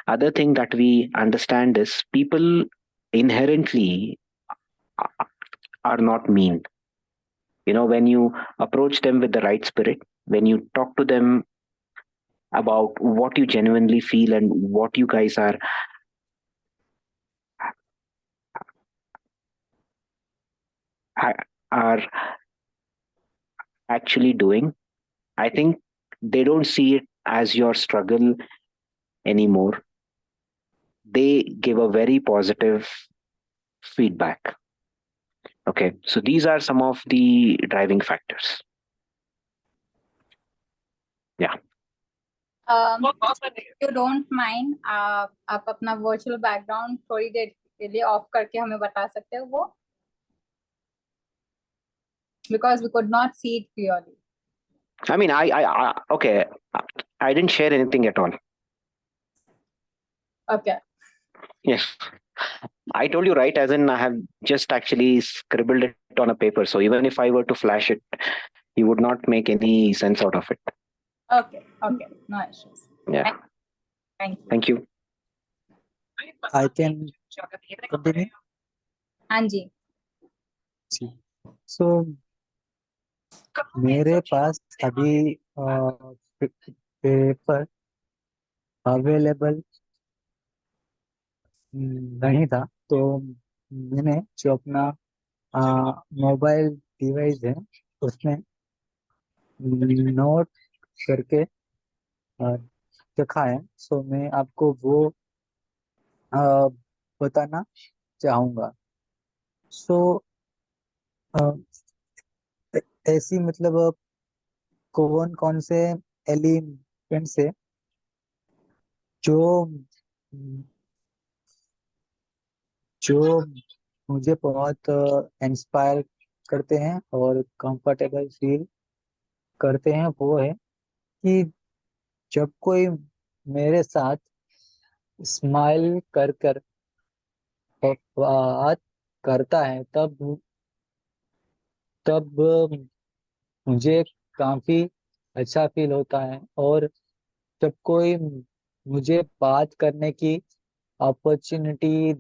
other thing that we understand is people inherently are not mean. When you approach them with the right spirit, when you talk to them about what you genuinely feel and what you guys are actually doing, I think they don't see it as your struggle anymore. They give a very positive feedback. Okay, so these are some of the driving factors. Yeah. If you don't mind, आप अपना virtual background थोड़ी देर के लिए off करके हमें बता सकते हो वो? Because we could not see it clearly. I mean, okay, I didn't share anything at all. Okay. Yes. I told you, right? As in, I have just actually scribbled it on a paper. So even if I were to flash it, you would not make any sense out of it. Okay. No issues. Yeah. Thank you. Thank you. I can continue. हाँ जी. So मेरे पास अभी paper available नहीं था, तो मैंने जो अपना mobile device है उसमें नोट करके रखा है. सो मैं आपको वो बताना चाहूँगा. सो ऐसी मतलब कौन कौन से एलिमेंट्स है जो मुझे बहुत इंस्पायर करते हैं और कंफर्टेबल फील करते हैं. वो है कि जब कोई मेरे साथ स्माइल कर बात करता है, तब मुझे काफी अच्छा फील होता है. और जब कोई मुझे बात करने की अपॉर्चुनिटी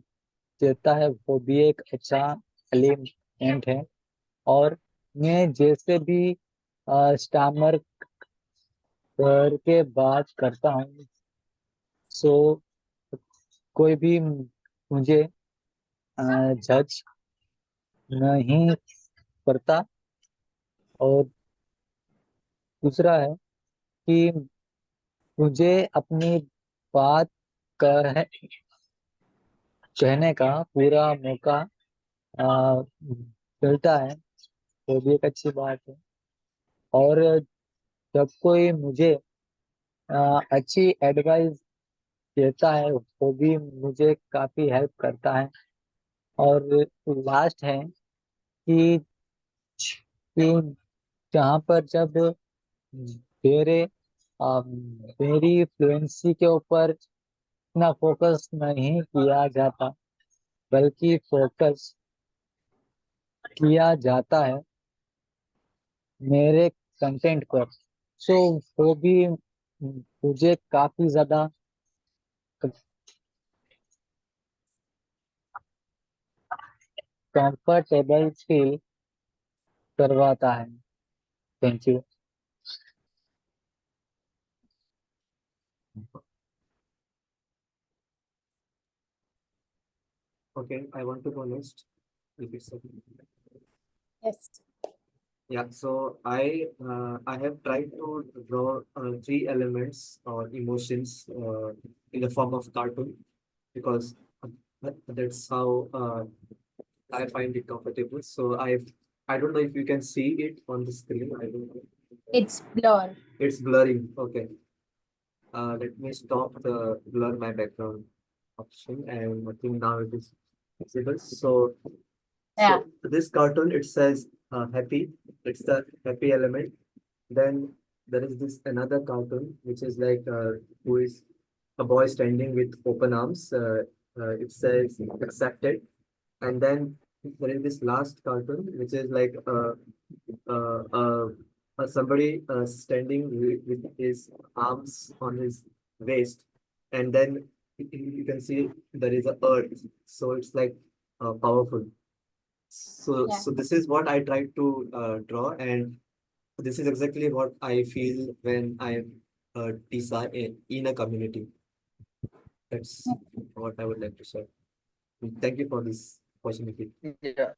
देता है, वो भी एक अच्छा एलिमेंट है. और मैं जैसे भी स्टैमर करके बात करता हूँ, सो कोई भी मुझे जज नहीं करता. और दूसरा है कि मुझे अपनी बात कहने का पूरा मौका मिलता है, वो भी एक अच्छी बात है. और जब कोई मुझे अच्छी एडवाइस देता है, वो भी मुझे काफी हेल्प करता है. और लास्ट है कि जहाँ पर जब मेरी फ्लुएंसी के ऊपर इतना फोकस नहीं किया जाता, बल्कि फोकस किया जाता है मेरे कंटेंट पर, सो वो भी मुझे काफी ज्यादा कंफर्टेबल फील करवाता है. Thank you. Okay, I want to go next. If it's okay. Yes. Yeah, so I have tried to draw 3 elements or emotions in the form of cartoon. because that's how I find it comfortable. So I don't know if you can see it on the screen. I don't know. It's blur. It's blurring. Okay. Let me stop the blur my background option, and I think now it is visible. So Yeah. this cartoon, it says happy. It's the happy element. Then there is this another cartoon which is like who is a boy standing with open arms. It says accepted. And then there is this last cartoon which is like uh, uh, somebody standing with his arms on his waist, and then you can see there is a earth. So it's like powerful. So Yeah. this is what I try to draw, and this is exactly what I feel when I'm TISA in a community. That's what I would like to say. Thank you for this opportunity. Yeah,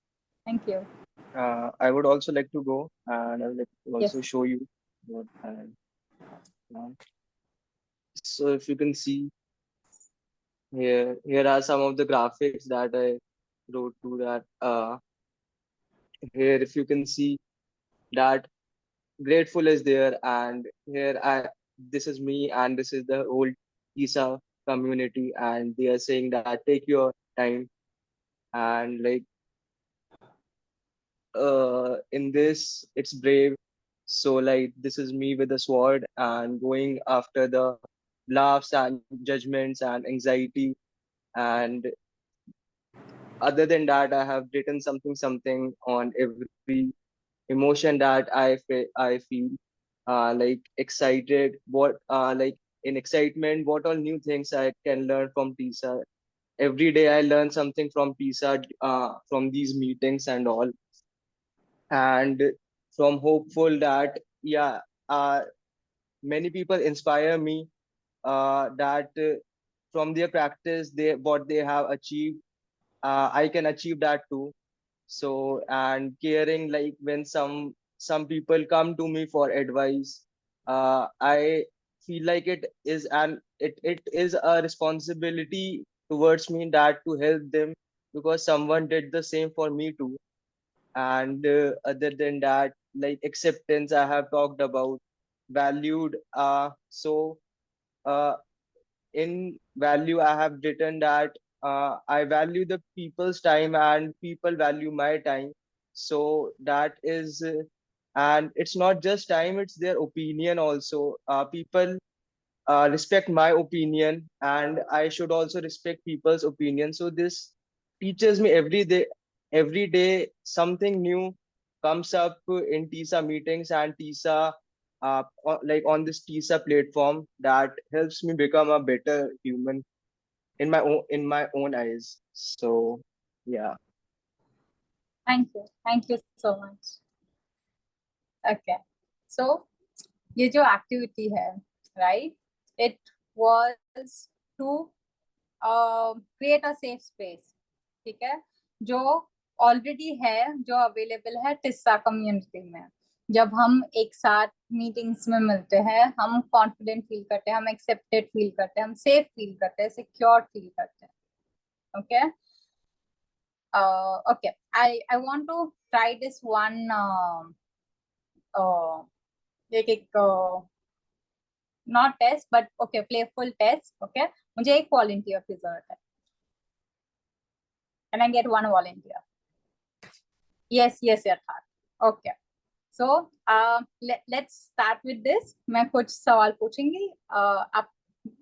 Thank you. I would also like to go and I would like to also Yes. show you what I have done. So if you can see here are some of the graphics that I wrote to that. Here, if you can see that grateful is there, and here this is me, and this is the whole TISA community, and they are saying that take your time, and like in this it's brave. So like this is me with a sword and going after the laughs and judgments and anxiety. And other than that, I have written something on every emotion that I feel, like excited, what like in excitement, what all new things I can learn from TISA. Every day I learn something from TISA, from these meetings and all. And from hopeful that, yeah, many people inspire me, that from their practice, they what they have achieved, I can achieve that too. So, and caring, like when some people come to me for advice, I feel like it is a responsibility towards me that to help them, because someone did the same for me too. And other than that, like acceptance I have talked about, valued, uh in value I have written that I value the people's time and people value my time. So that is and it's not just time, it's their opinion also. People respect my opinion, and I should also respect people's opinion. So this teaches me every day something new comes up in TISA meetings and TISA, like on this TISA platform, that helps me become a better human in my own eyes. So yeah. Thank you. Thank you so much. Okay. So ये जो activity है, right? It was to create a safe space. ठीक है? जो already है, जो available है TISA community में. जब हम एक साथ मीटिंग्स में मिलते हैं, हम कॉन्फिडेंट फील करते हैं, हम एक्सेप्टेड फील करते हैं, हम सेफ फील करते हैं, सिक्योर फील करते हैं. Okay okay I want to try this one एक not test but okay playful test. Okay, मुझे एक volunteer की जरूरत है. Can I get one volunteer? Yes Yatharth. Okay. So let's start with this. मैं कुछ सवाल पूछूंगी. आप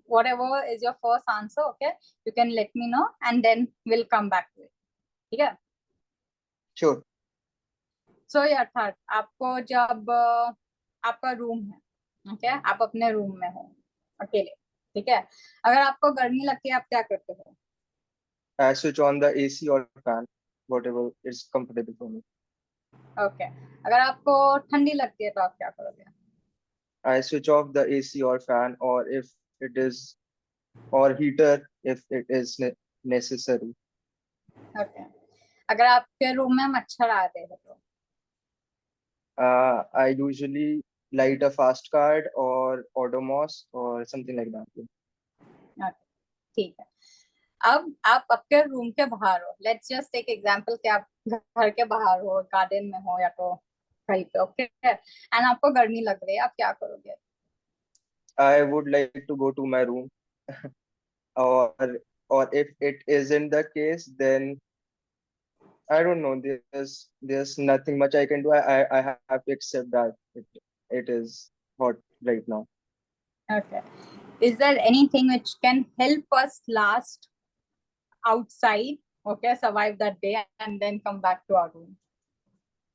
whatever is your first answer, okay, you can let me know and then we'll come back to it. ठीक है? Sure. So Yatharth, आपको जब आपका रूम है, okay, आप अपने रूम में हो अकेले, ठीक है, अगर आपको गर्मी लगती है आप क्या करते हो? I switch on the AC or fan, whatever is comfortable for me. Okay. अगर आपको ठंडी लगती है तो आप क्या करोगे? I switch off the AC or fan, or if it is, or heater if it is necessary. Okay. अगर आपके रूम में मच्छर आते हैं तो? I usually light a fast card or Odomos or something like that. Okay. ठीक है. अब आप आपके रूम के बाहर हो, लेट्स जस्ट टेक एग्जांपल कि आप घर के बाहर हो, गार्डन में हो या तो कहीं पे, ओके, एंड आपको गर्मी लग रही है, आप क्या करोगे? I would like to go to my room, or or if it isn't the case, then I don't know. There's nothing much I can do. I have to accept that it is hot right now. Okay. Is there anything which can help us last outside, okay, survive that day and then come back to our room?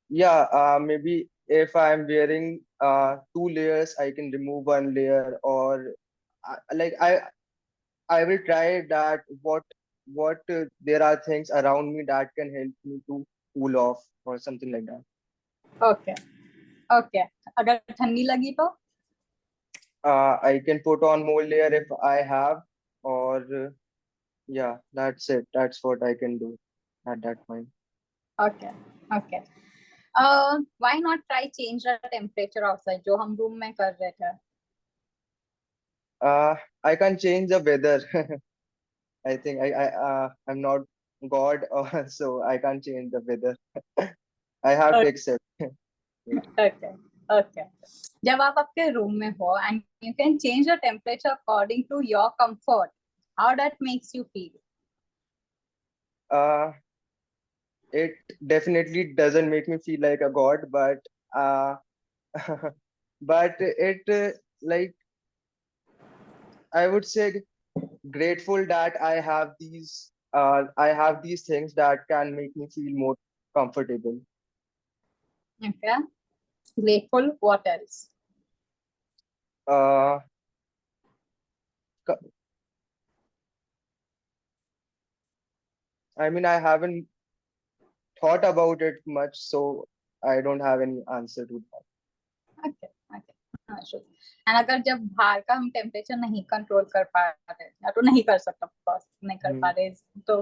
Yeah, maybe if I'm wearing 2 layers, I can remove 1 layer, or like I will try that what there are things around me that can help me to cool off or something like that. Okay. Okay. अगर ठंडी लगी तो? I can put on more layer if I have, or yeah, that's it. That's what I can do at that point. Okay. Okay. Why not try change the temperature outside जो हम room में कर रहे थे? I can change the weather. I think I'm not God, so I can't change the weather. I have to accept. Okay. Okay. जब आप आपके room में हो and you can change the temperature according to your comfort, how that makes you feel? It definitely doesn't make me feel like a god, but but it like I would say grateful that I have these things that can make me feel more comfortable. Okay. Grateful. What else? Uh, I mean, I haven't thought about it much, so I don't have any answer to that. Okay. Okay. हाँ, sure. And अगर जब बाहर का हम temperature नहीं control कर पा रहे या तो नहीं कर सकता, of course, नहीं कर पा रहे तो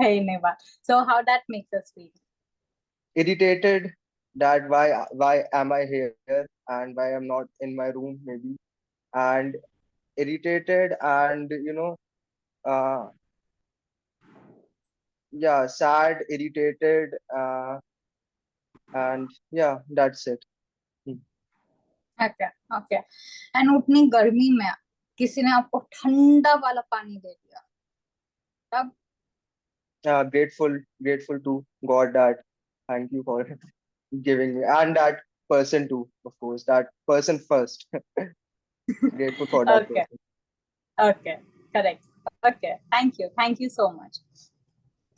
है ही नहीं बात. So how that makes us feel? Irritated that why am I here and why I'm not in my room maybe, and irritated and uh, yeah, sad, irritated, and yeah, that's it. Okay. Okay. And उतनी गर्मी में किसी ने आपको ठंडा वाला पानी दे दिया तब? Grateful to God that thank you for giving me, and that person too, of course, that person first. Grateful for that Okay. person. Okay. Correct. Okay. Thank you so much.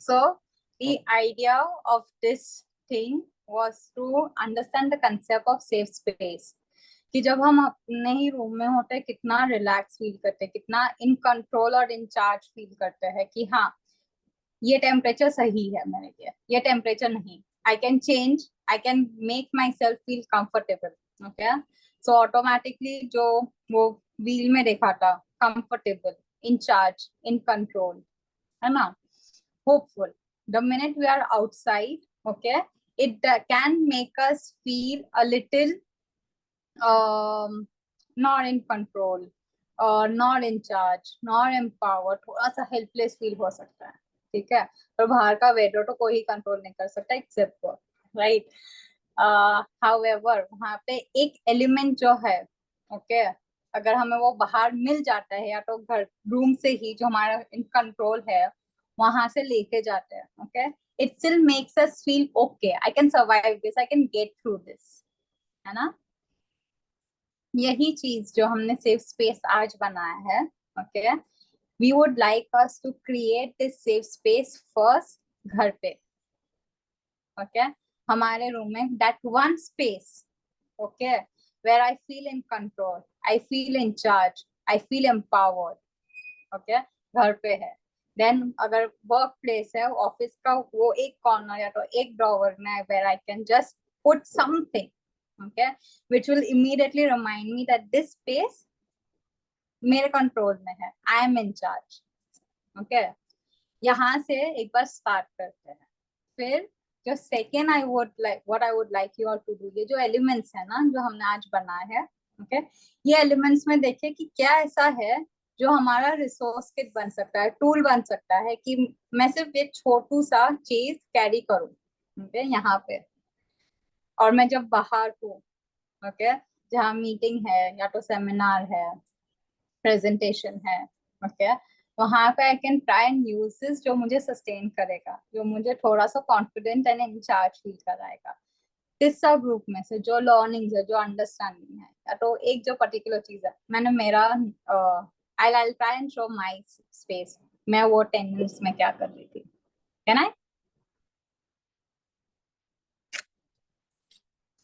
So the idea of this thing was to understand the concept of safe space. कि जब हम अपने ही room में होते हैं कितना relax feel करते हैं, कितना इन कंट्रोल और इन चार्ज फील करते हैं कि हाँ ये टेम्परेचर सही है मेरे लिए, ये टेम्परेचर नहीं, I can change, I can make my self feel comfortable. Okay. So automatically जो वो व्हील में देखा था, comfortable, in charge, in control, है ना, hopeful. The minute we are outside, okay, it can make us feel a little not in control, not in charge, not empowered. थोड़ा सा helpless feel हो सकता है, ठीक है. पर बाहर का वेदर तो कोई कंट्रोल नहीं कर सकता except for, right? However, वहाँ पे एक एलिमेंट जो है, ओके, अगर हमें वो बाहर मिल जाता है या तो घर रूम से ही जो हमारा इन कंट्रोल है वहां से लेके जाते हैं, okay, it still makes us feel okay, I can survive this, I can get through this, है ना. यही चीज जो हमने सेफ स्पेस आज बनाया है, okay, we would like us to create this safe space first घर पे, ओके, हमारे रूम में, that one space, okay, where I feel in control, I feel in charge, I feel empowered, okay, घर पे है. Then अगर work place है, office का वो एक कॉर्नर या तो एक ड्रॉवर में है where I can just put something, okay, which will immediately remind me that this space मेरे कंट्रोल में है, I am in charge, okay. यहाँ से एक बार स्टार्ट करते हैं. फिर जो second what I would like you all to do, ये जो एलिमेंट्स है ना जो हमने आज बनाए हैं, ओके, ये एलिमेंट्स में देखिए कि क्या ऐसा है जो हमारा रिसोर्स किट बन सकता है, टूल बन सकता है कि मैं सिर्फ एक छोटू सा चीज कैरी करूँ, ओके, यहाँ पे, और मैं जब बाहर हूँ, ओके, जहाँ मीटिंग है या तो सेमिनार है, प्रेजेंटेशन है, ओके, वहां पे I can try and use this, जो मुझे सस्टेन करेगा, जो मुझे थोड़ा सा कॉन्फिडेंट एंड इंचार्ज फील कराएगा। इस सब ग्रुप में से जो लर्निंग है, जो अंडरस्टैंडिंग है, या तो एक जो पर्टिकुलर चीज है, मैंने मेरा I try and show my space, मैं वो 10 मिनट्स में क्या कर रही थी, can I?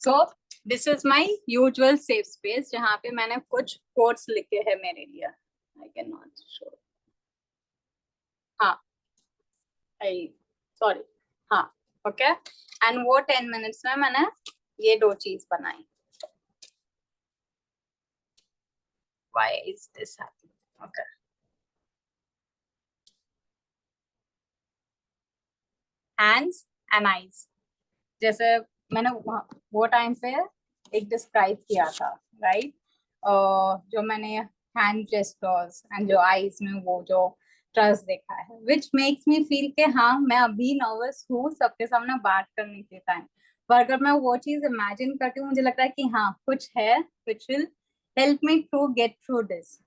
So this is my usual safe space, जहाँ पे मैंने कुछ कोट्स लिखे हैं मेरे लिए। आई कैन नॉट शो, हाँ, आई सॉरी, हाँ, ओके, एंड वो 10 मिनट्स में मैंने ये 2 चीज बनाई। Why is this happening? Okay. Hands and eyes. जैसे मैंने वो टाइम पे एक डिस्क्राइब किया था, राइट? जो मैंने हैंड जेस्टर्स एंड जो आईज में वो जो ट्रस्ट देखा है, विच मेक्स मी फील के हाँ मैं अभी नर्वस हूँ सबके सामने बात करने के टाइम, पर अगर मैं वो चीज इमेजिन करती हूँ, मुझे लगता है कि हाँ कुछ है which will help me to get through this,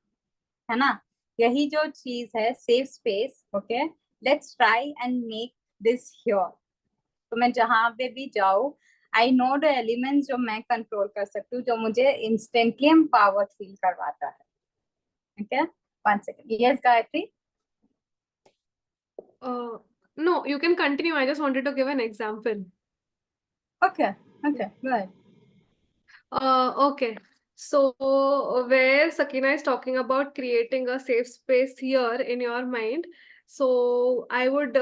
है ना? यही जो चीज है safe space, okay, let's try and make this here. तो मैं जहां पे भी जाऊँ, आई नो द एलिमेंट्स जो मैं कंट्रोल कर सकती हूँ, जो मुझे इंस्टेंटली एम्पावर्ड फील करवाता है। Okay, 1 second, yes Gayatri? No, you can continue. I just wanted to give an example. Okay, go ahead. Okay. So where Sakina is talking about creating a safe space here in your mind, so I would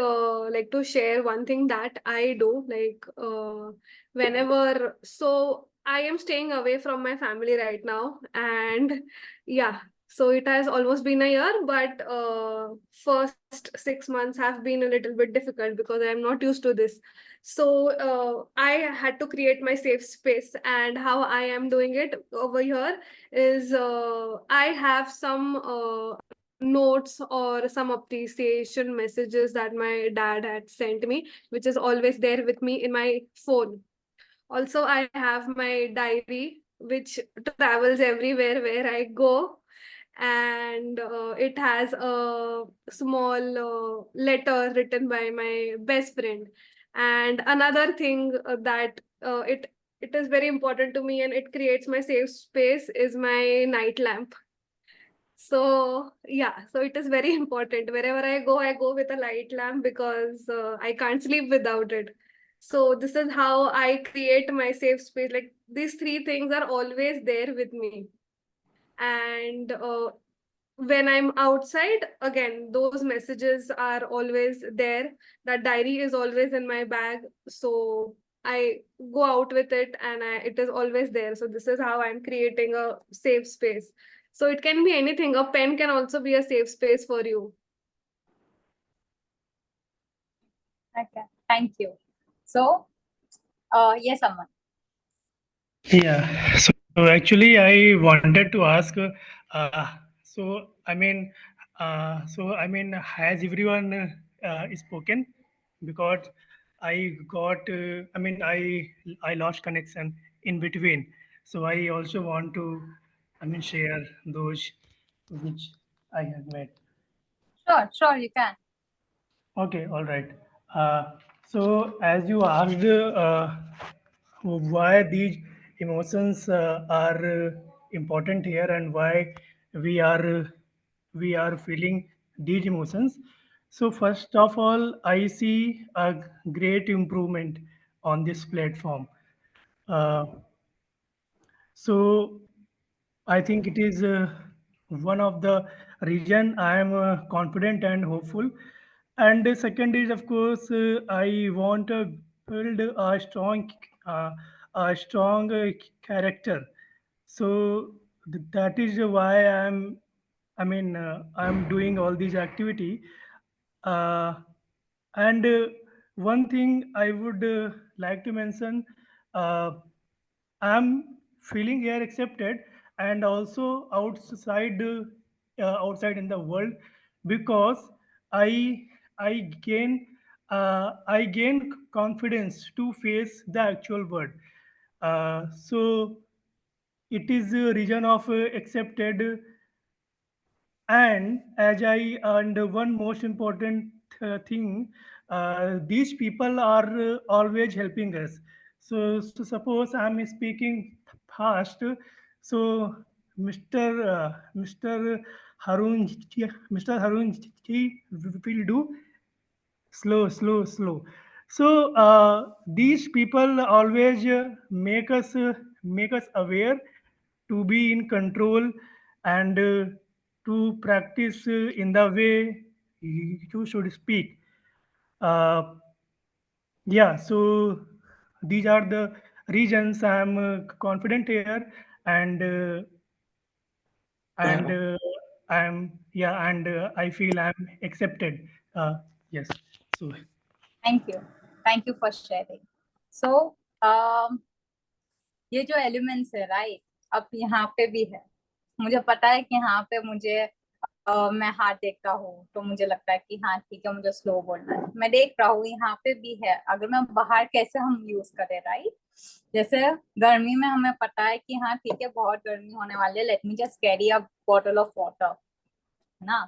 like to share one thing that I do, like whenever, so I am staying away from my family right now, and yeah, so it has almost been a year, but first 6 months have been a little bit difficult because I am not used to this. So I had to create my safe space, and how I am doing it over here is I have some notes or some appreciation messages that my dad had sent me, which is always there with me in my phone. Also, I have my diary, which travels everywhere where I go, and it has a small letter written by my best friend. And another thing that it is very important to me and it creates my safe space is my night lamp. So yeah, so it is very important. Wherever I go with a light lamp because I can't sleep without it. So this is how I create my safe space. Like these 3 things are always there with me. And when I'm outside, again, those messages are always there. That diary is always in my bag. So I go out with it and it is always there. So this is how I'm creating a safe space. So it can be anything. A pen can also be a safe space for you. Okay, thank you. So, yes, Aman. Yeah. So actually, I wanted to ask. So I mean, has everyone spoken? Because I got. I lost connection in between. So I also want to, share those which I have made. Sure, you can. Okay, all right. So as you asked, why these emotions are important here and why we are we are feeling these emotions. So first of all, I see a great improvement on this platform. Uh, so I think it is one of the reason I am confident and hopeful. And the second is, of course, I want to build uh, a strong character. So that is why I'm doing all these activity. Uh, and one thing I would like to mention, uh, I'm feeling here accepted and also outside outside in the world, because I I gain I gain confidence to face the actual world. So it is a region of accepted, and as I and one most important thing, these people are always helping us. So suppose I'm speaking fast, so Mr. Harun Mr. Harun ji will do slow. So these people always make us aware to be in control, and to practice in the way you should speak. uh, yeah, so these are the reasons I'm confident here, and and I'm yeah, and I feel I'm accepted. Yes. So Thank you for sharing. So ये जो elements है, right, अब यहाँ पे भी है। मुझे पता है कि यहाँ पे मैं हाथ देखता हूँ तो मुझे लगता है कि हाँ ठीक है, मुझे स्लो बोलना है। मैं देख रहा हूँ यहाँ पे भी है, अगर मैं बाहर कैसे हम यूज करें, राइट। जैसे गर्मी में हमें पता है कि हाँ ठीक है, बहुत गर्मी होने वाली है, let me just carry a bottle of water, है ना।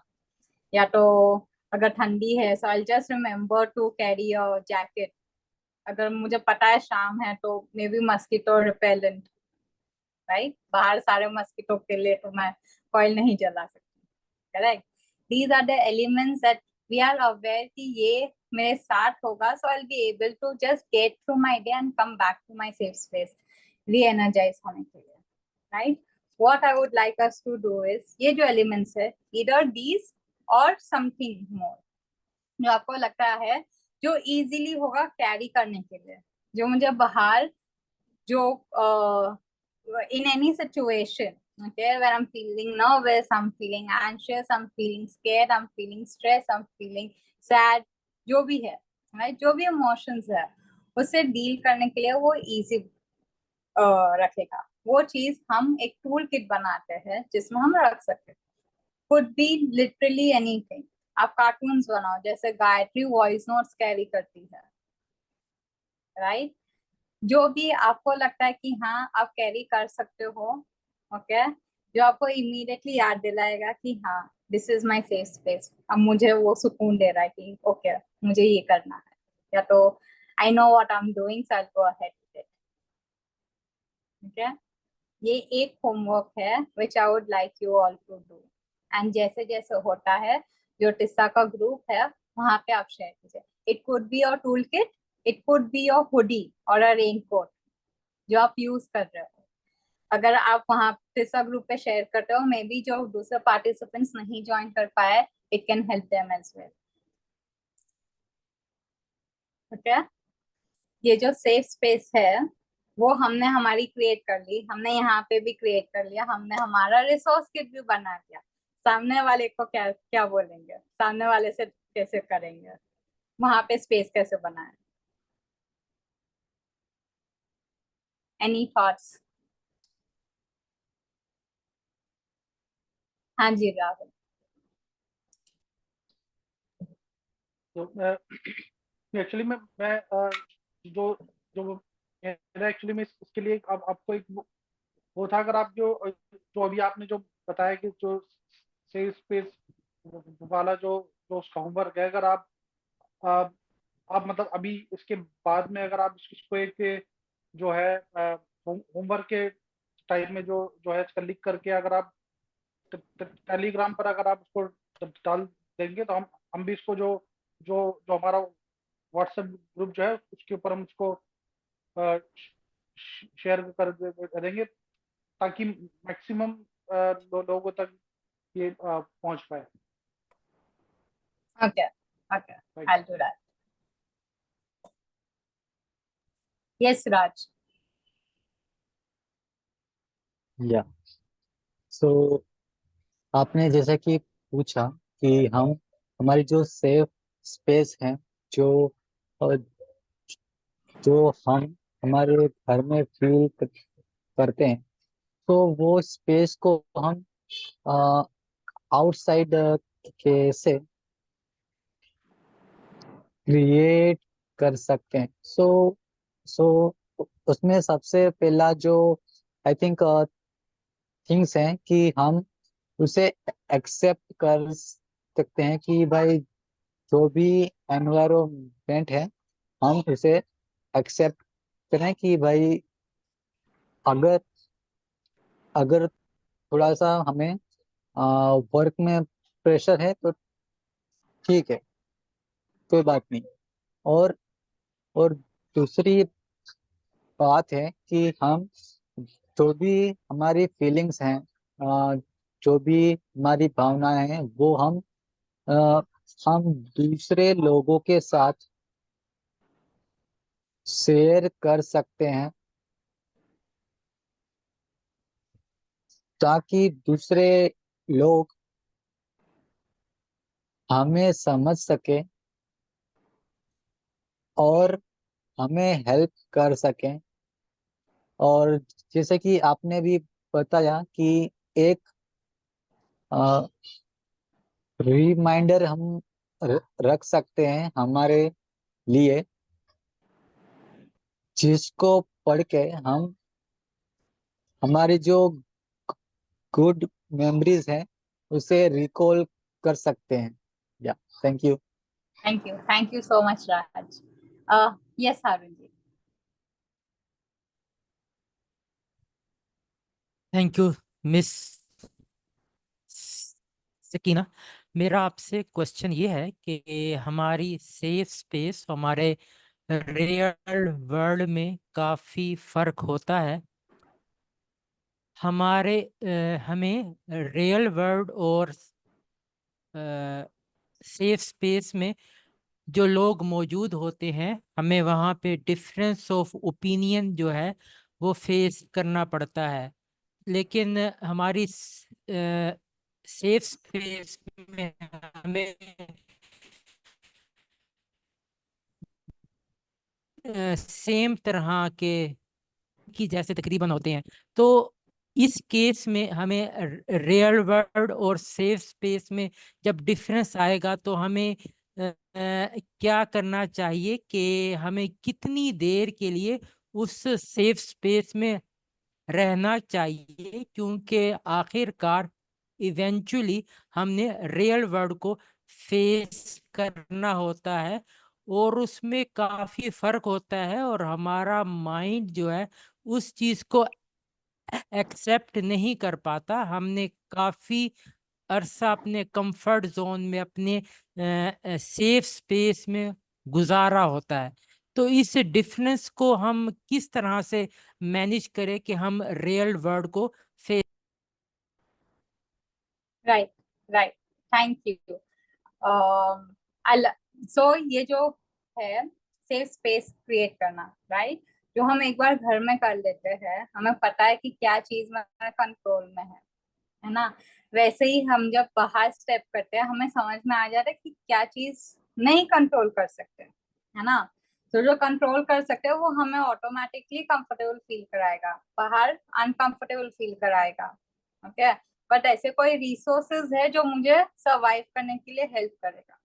या तो अगर ठंडी है, so I just remember to carry a jacket. अगर मुझे पता है शाम है तो maybe mosquito repellent, right. बाहर सारे मस्कीटो के लिए तो मैं कॉइल नहीं जला सकती, correct. These are the elements that we are aware कि ये मेरे साथ होगा, so I will be able to just get through my day and come back to my safe space, re energise होने के लिए, right. What I would like us to do is, ये जो एलिमेंट्स है, ईदर दीज और something more जो आपको लगता है जो इजीली होगा कैरी करने के लिए, जो मुझे बाहर जो in any situation, okay, where I'm feeling nervous, I'm feeling anxious, I'm feeling scared, I'm feeling stressed, I'm feeling sad, जो भी है, right, जो भी इमोशंस है, उससे डील करने के लिए वो इजी रखेगा। वो चीज हम एक टूल किट बनाते हैं जिसमें हम रख सकते हैं। Could be literally anything. आप कार्टून्स बनाओ, जैसे गायत्री वॉइस नोट्स कैरी करती है, राइट। जो भी आपको लगता है कि हाँ आप कैरी कर सकते हो, ओके, जो आपको इमीडिएटली याद दिलाएगा कि हाँ this is my safe space, अब मुझे वो सुकून दे रहा है कि ओके मुझे ये करना है, या तो I know what I am doing, so I will go ahead with it, okay. ये एक होमवर्क है which I would like you all to do, and जैसे जैसे होता है, जो टिस्सा का ग्रुप है वहां पे आप शेयर कीजिए। It could be your tool kit, it could be your hoodie और अ रेनकोट जो आप यूज कर रहे हो। अगर आप वहां टिस्सा ग्रुप पे शेयर करते हो, मे बी जो दूसरे पार्टिसिपेंट्स नहीं ज्वाइन कर पाए, it can help them as well, okay. ये जो सेफ स्पेस है वो हमने हमारी क्रिएट कर ली, हमने यहाँ पे भी क्रिएट कर लिया, हमने हमारा रिसोर्स किट भी बना दिया। सामने वाले को क्या क्या बोलेंगे, सामने वाले से कैसे करेंगे, वहां पे स्पेस कैसे बनाए। Any thoughts? हाँ जी राहुल। तो एक्चुअली मैं जो जो मेरा एक्चुअली में इसके लिए अब आपको एक वो था, अगर आप जो जो अभी आपने जो बताया कि जो सेफ स्पेस वाला जो जो उसका होमवर्क है, अगर आप मतलब अभी इसके बाद में अगर आप इसको एक जो है होमवर्क के टाइप में जो जो है इसका लिख करके अगर आप टेलीग्राम पर अगर आप उसको डाल देंगे तो हम भी इसको जो जो जो हमारा व्हाट्सएप ग्रुप जो है उसके ऊपर हम उसको शेयर कर देंगे ताकि मैक्सिमम लोगों तक ये पहुंच पाए। Okay, okay, I'll do that. Yes, Raj. या सो आपने जैसा कि पूछा कि हम हमारी जो सेफ स्पेस है, जो जो हम हमारे घर में फील करते हैं, तो वो स्पेस को हम आउटसाइड के से क्रिएट कर सकते हैं। सो उसमें सबसे पहला जो आई थिंक थिंग्स हैं कि हम उसे एक्सेप्ट कर सकते हैं कि भाई जो भी एनवायरमेंट है हम उसे एक्सेप्ट करें कि भाई अगर अगर थोड़ा सा हमें वर्क में प्रेशर है तो ठीक है, कोई बात नहीं। और और दूसरी बात है कि हम जो भी हमारी फीलिंग्स हैं, जो भी हमारी भावनाएं हैं वो अ, हम दूसरे लोगों के साथ शेयर कर सकते हैं ताकि दूसरे लोग हमें समझ सके और हमें हेल्प कर सकें। और जैसे कि आपने भी बताया कि एक रिमाइंडर हम रख सकते हैं हमारे लिए, जिसको पढ़ के हम हमारी जो गुड मेमोरीज हैं उसे रिकॉल कर सकते हैं। या thank you. Thank you so much, Raj. Yes, Harunji. Thank you miss Sakina. मेरा आपसे क्वेश्चन ये है कि हमारी सेफ स्पेस हमारे रियल वर्ल्ड में काफ़ी फर्क होता है। हमें रियल वर्ल्ड और सेफ स्पेस में जो लोग मौजूद होते हैं हमें वहाँ पे डिफरेंस ऑफ ओपिनियन जो है वो फेस करना पड़ता है। लेकिन हमारी सेफ स्पेस में हमें सेम तरह के की जैसे तकरीबन होते हैं। तो इस केस में हमें रियल वर्ल्ड और सेफ स्पेस में जब डिफरेंस आएगा तो हमें क्या करना चाहिए कि हमें कितनी देर के लिए उस सेफ स्पेस में रहना चाहिए, क्योंकि आखिरकार इवेंचुअली हमने रियल वर्ल्ड को फेस करना होता है और उसमें काफ़ी फर्क होता है और हमारा माइंड जो है उस चीज़ को एक्सेप्ट नहीं कर पाता। हमने काफ़ी अरसा अपने कंफर्ट जोन में अपने सेफ स्पेस में गुजारा होता है। तो इस डिफरेंस को हम किस तरह से मैनेज करें कि हम रियल वर्ल्ड को face. Right, right. Thank you. So ये जो है सेफ स्पेस क्रिएट करना, राइट, जो हम एक बार घर में कर लेते हैं, हमें पता है कि क्या चीज में कंट्रोल में है ना। वैसे ही हम जब बाहर स्टेप करते हैं हमें समझ में आ जाता है कि क्या चीज नहीं कंट्रोल कर सकते, है ना। तो जो कंट्रोल कर सकते हैं वो हमें ऑटोमेटिकली कंफर्टेबल फील कराएगा, बाहर अनकंफर्टेबल फील कराएगा। ओके, बट ऐसे कोई रिसोर्सेज है जो मुझे सरवाइव करने के लिए हेल्प करेगा,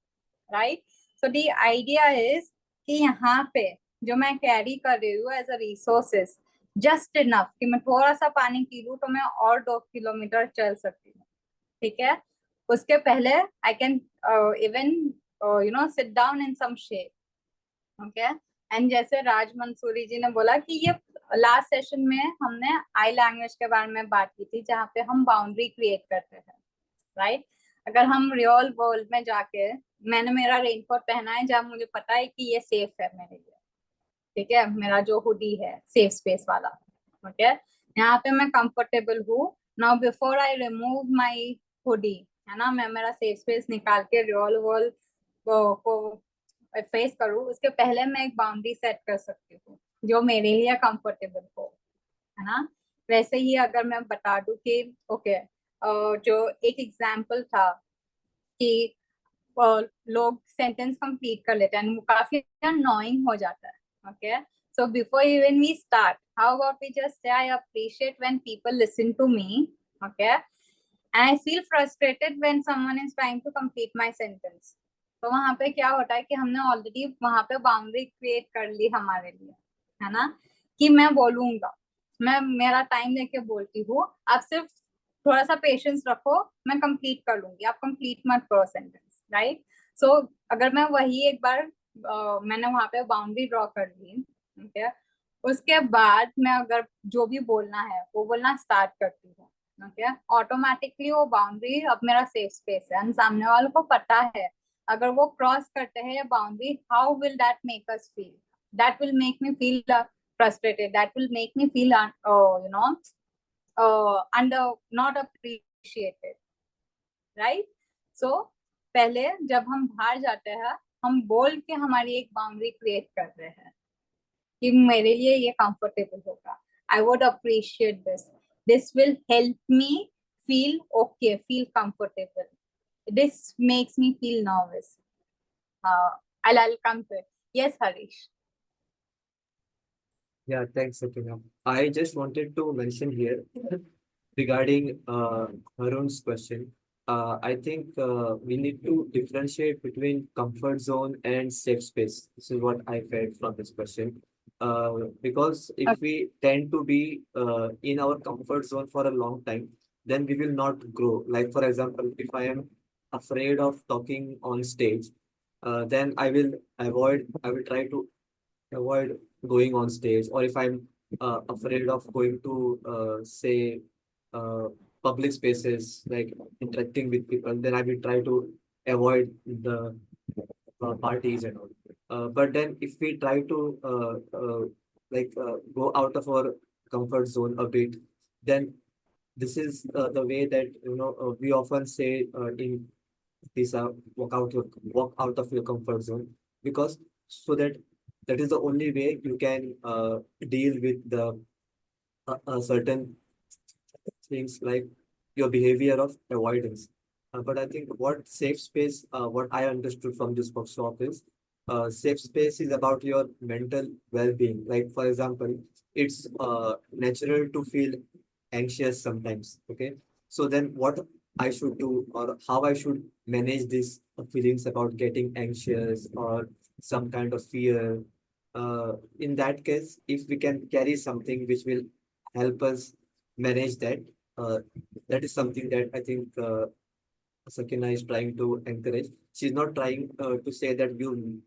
right. So the idea is कि यहाँ पे जो मैं कैरी कर रही हूँ as a resources just enough कि मैं थोड़ा सा पानी पी लूँ तो मैं और 2 किलोमीटर चल सकती हूँ, ठीक है। उसके पहले I can even sit down in some shade, okay. And जैसे राज मंसूरी जी ने बोला कि ये लास्ट सेशन में हमने आई लैंग्वेज के बारे में बात की थी, जहाँ पे हम बाउंड्री क्रिएट करते हैं, राइट। अगर हम रियल वर्ल्ड में जाके मैंने मेरा रेनकोट पहना है जहाँ मुझे पता है कि ये सेफ है मेरे लिए, ठीक है, मेरा जो हुडी है सेफ स्पेस वाला, ओके, यहाँ पे मैं कंफर्टेबल हूँ। Now before I remove my hoodie, है ना, मैं मेरा सेफ स्पेस निकाल के रियल वर्ल्ड को फेस करूँ, उसके पहले मैं एक बाउंड्री सेट कर सकती हूँ जो मेरे लिए कंफर्टेबल हो, है ना। वैसे ही अगर मैं बता दूं कि ओके, जो एक एग्जाम्पल था कि लोग सेंटेंस कंप्लीट कर लेते हैं, वो काफी अननोइंग हो जाता है, okay. So before even we start, how about we just say I appreciate when people listen to me, okay, and I feel frustrated when someone is trying to complete my sentence. तो वहां पे क्या होता है कि हमने already वहां पे बाउंड्री क्रिएट कर ली हमारे लिए, है ना, कि मैं बोलूंगा, मैं मेरा टाइम लेके बोलती हूँ, आप सिर्फ थोड़ा सा पेशेंस रखो, मैं कंप्लीट कर लूंगी, आप कंप्लीट मत करो सेंटेंस, राइट। सो अगर मैं वही एक बार मैंने वहां पे बाउंड्री ड्रॉ कर ली, ठीक है, उसके बाद मैं अगर जो भी बोलना है वो बोलना स्टार्ट करती हूँ, ओके, ऑटोमेटिकली वो बाउंड्री अब मेरा सेफ स्पेस है, और सामने वालों को पता है अगर वो क्रॉस करते हैं ये boundary, how will that make us feel, that will make me feel frustrated, that will make me feel under not appreciated, right? So पहले जब हम बाहर जाते हैं हम बोल के हमारी एक बाउंड्री क्रिएट कर रहे हैं कि मेरे लिए ये कंफर्टेबल होगा, I would appreciate this will help me feel okay, feel comfortable, this makes me feel nervous. I'll come to it. Yes, Harish. Yeah, thanks, Sakina. I just wanted to mention here regarding Harun's question. I think we need to differentiate between comfort zone and safe space. This is what I felt from this question. Because if we tend to be in our comfort zone for a long time, then we will not grow. Like, for example, if I am afraid of talking on stage, then I will try to avoid going on stage. Or if I'm afraid of going to say public spaces, like interacting with people, then I will try to avoid the parties and all. But then if we try to go out of our comfort zone a bit, then this is the way that we often say in this walk out of your comfort zone, because so that is the only way you can deal with the certain things like your behavior of avoidance. But I think what safe space, what I understood from this workshop is, safe space is about your mental well-being. Like, for example, it's natural to feel anxious sometimes. Okay, so then what I should do, or how I should manage these feelings about getting anxious or some kind of fear. In that case, if we can carry something which will help us manage that, that is something that I think Sakina is trying to encourage. She's not trying to say that you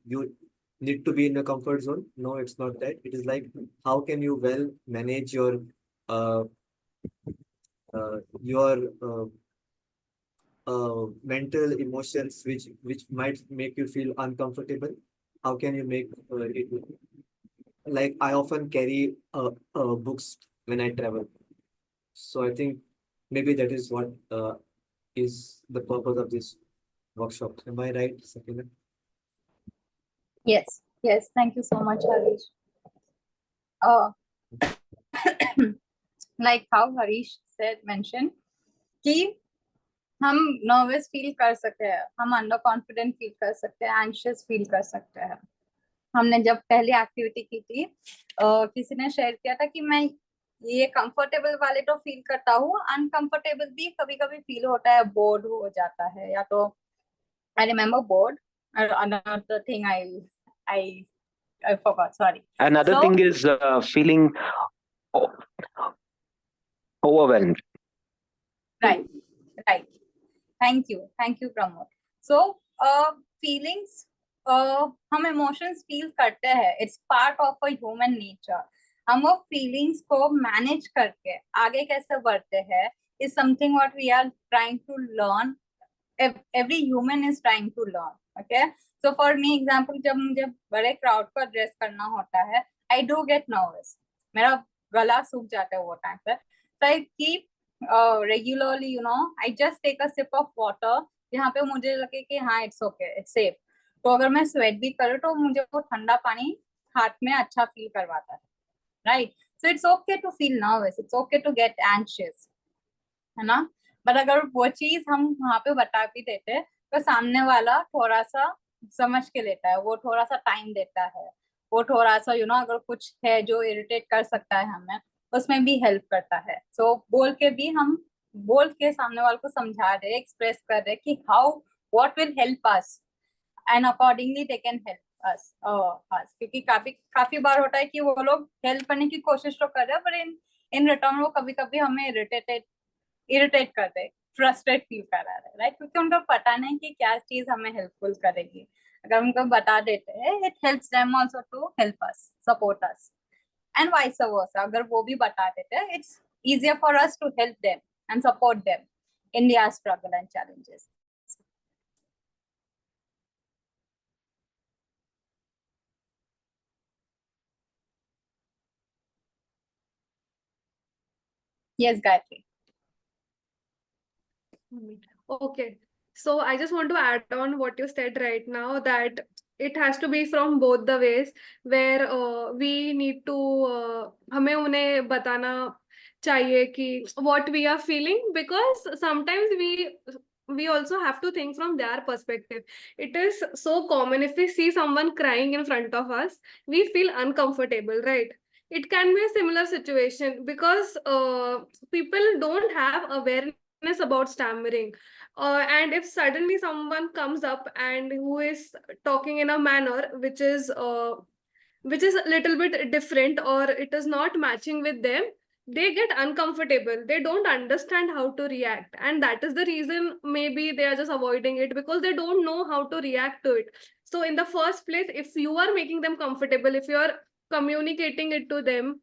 need to be in a comfort zone. No, it's not that. It is like, how can you well manage your uh, mental emotions which might make you feel uncomfortable. How can you make it? Like, I often carry books when I travel, so I think maybe that is what is the purpose of this workshop. Am I right, Sakina? Yes, yes. Thank you so much, Harish. Like how Harish mentioned कि हम nervous feel कर सकते हैं, हम under confident feel कर सकते हैं, anxious feel कर सकते हैं। हमने जब पहली एक्टिविटी की थी किसी ने शेयर किया था कि मैं ये कंफर्टेबल वाले तो फील करता हूँ, अनकंफर्टेबल भी कभी कभी फील होता है, बोर्ड हो जाता है, या तो I remember board, another thing I forgot, sorry. Another thing is feeling overwhelmed. Right. Thank you, Pramod. So feelings, हम इमोशंस फील करते हैं, it's part of a human nature. हम वो फीलिंग्स को मैनेज करके आगे कैसे बढ़ते हैं is something what we are trying to learn, every human is trying to learn. Okay, so for me example, जब मुझे बड़े क्राउड को एड्रेस करना होता है, आई डू गेट नर्वस, मेरा गला सूख जाता है वो टाइम पर, so I keep regularly, I just take a sip of water जहाँ पे मुझे लगे कि हाँ इट्स ओके, इट्स सेफ। तो अगर मैं स्वेट भी करूँ तो मुझे वो ठंडा पानी हाथ में अच्छा फील करवाता है, right. So it's okay to feel nervous, it's okay to get anxious, है ना। बट अगर वो चीज हम वहां पे बता भी देते तो सामने वाला थोड़ा सा समझ के लेता है, वो थोड़ा सा टाइम देता है, वो थोड़ा सा अगर कुछ है जो इरिटेट कर सकता है हमें, उसमें भी हेल्प करता है। सो बोल के भी हम बोल के सामने वाले को समझा रहे, एक्सप्रेस कर रहे कि how what will help us and accordingly they can help us क्योंकि काफी बार होता है कि वो लोग हेल्प करने की कोशिश तो कर रहे हैं पर इन रिटर्न वो कभी कभी हमें इरिटेट कर रहे, फ्रस्ट्रेट फील करा रहे, राइट, क्योंकि उनको पता नहीं कि क्या चीज हमें हेल्पफुल करेगी। अगर उनको बता देते हैं it helps them also to help us, support us, and vice versa. अगर वो भी बता देते हैं it's easier for us to help them and support them in their struggle and challenges. Yes, Gayatri. Okay. So I just want to add on what you said right now, that it has to be from both the ways, where we need to हमें उन्हें बताना चाहिए कि what we are feeling, because sometimes we also have to think from their perspective. It is so common, if we see someone crying in front of us, we feel uncomfortable, right? It can be a similar situation because people don't have awareness about stammering. And if suddenly someone comes up and who is talking in a manner which is a little bit different, or it is not matching with them, they get uncomfortable, they don't understand how to react, and that is the reason maybe they are just avoiding it, because they don't know how to react to it. So in the first place, if you are making them comfortable, if you are communicating it to them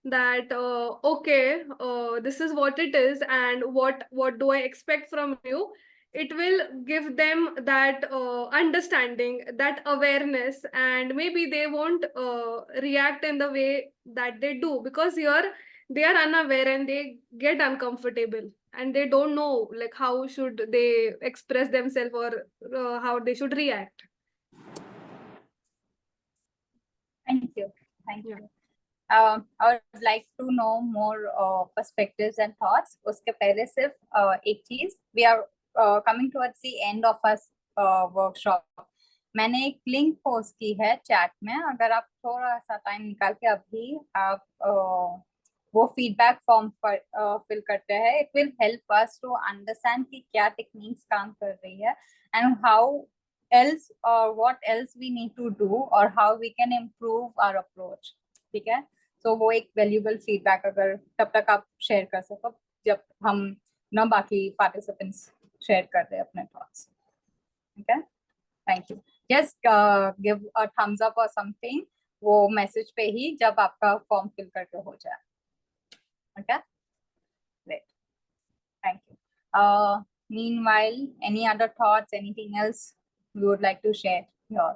that okay, this is what it is and what do I expect from you, it will give them that understanding, that awareness, and maybe they won't react in the way that they do, because here they are unaware and they get uncomfortable and they don't know like how should they express themselves, or how they should react. Thank you. I would like to know more perspectives and thoughts. उसके पहले सिर्फ एक चीज, we are coming towards the end of our workshop. मैंने एक link post की है chat में, अगर आप थोड़ा सा टाइम निकाल के अभी आप वो फीडबैक फॉर्म फिल करते हैं, it will help us to understand कि क्या टेक्निक्स काम कर रही है and how else or what else we need to do or how we can improve our approach. ठीक है, तो वो एक वैल्यूबल फीडबैक अगर तब तक आप शेयर कर सको जब हम ना बाकी पार्टिसिपेंट्स शेयर कर रहे हैं अपने thoughts. Okay, thank you. Just give a thumbs up और समथिंग वो मैसेज पे ही जब आपका फॉर्म फिल करके हो जाए. Okay, great, thank you. Meanwhile, any other thoughts, anything else you would like to share here?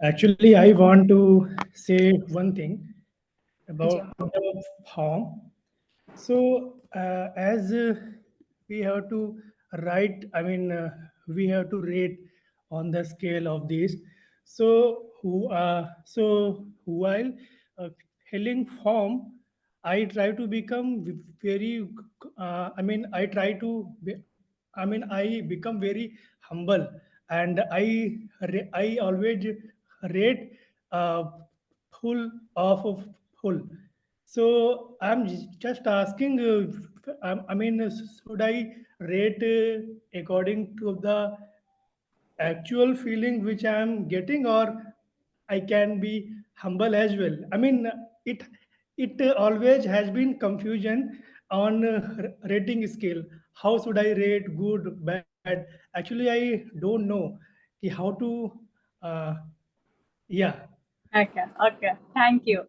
Actually, I want to say one thing about the form. So, as we have to write, we have to rate on the scale of these. So, while filling form, I try to become very. I become very humble, and I always rate full of full. So I'm just asking, should I rate according to the actual feeling which I'm getting, or I can be humble as well? It always has been confusion on rating scale. How should I rate good, bad? Actually, I don't know how to. Yeah. Okay, thank you.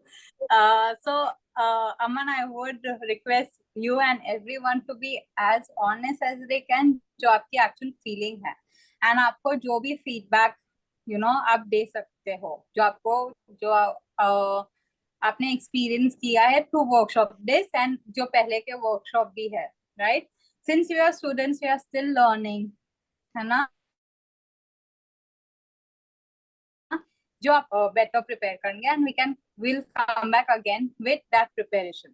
So Aman, I would request you and everyone to be as honest as they can जो आपकी actual feeling है, and आपको जो भी feedback आप दे सकते हो, जो आपने एक्सपीरियंस किया है थ्रू वर्कशॉप डेज एंड जो पहले के वर्कशॉप भी है, right? Since you are students, you are still learning, है ना, जो आप बेटर प्रिपेयर करेंगे and we'll come back again with that preparation,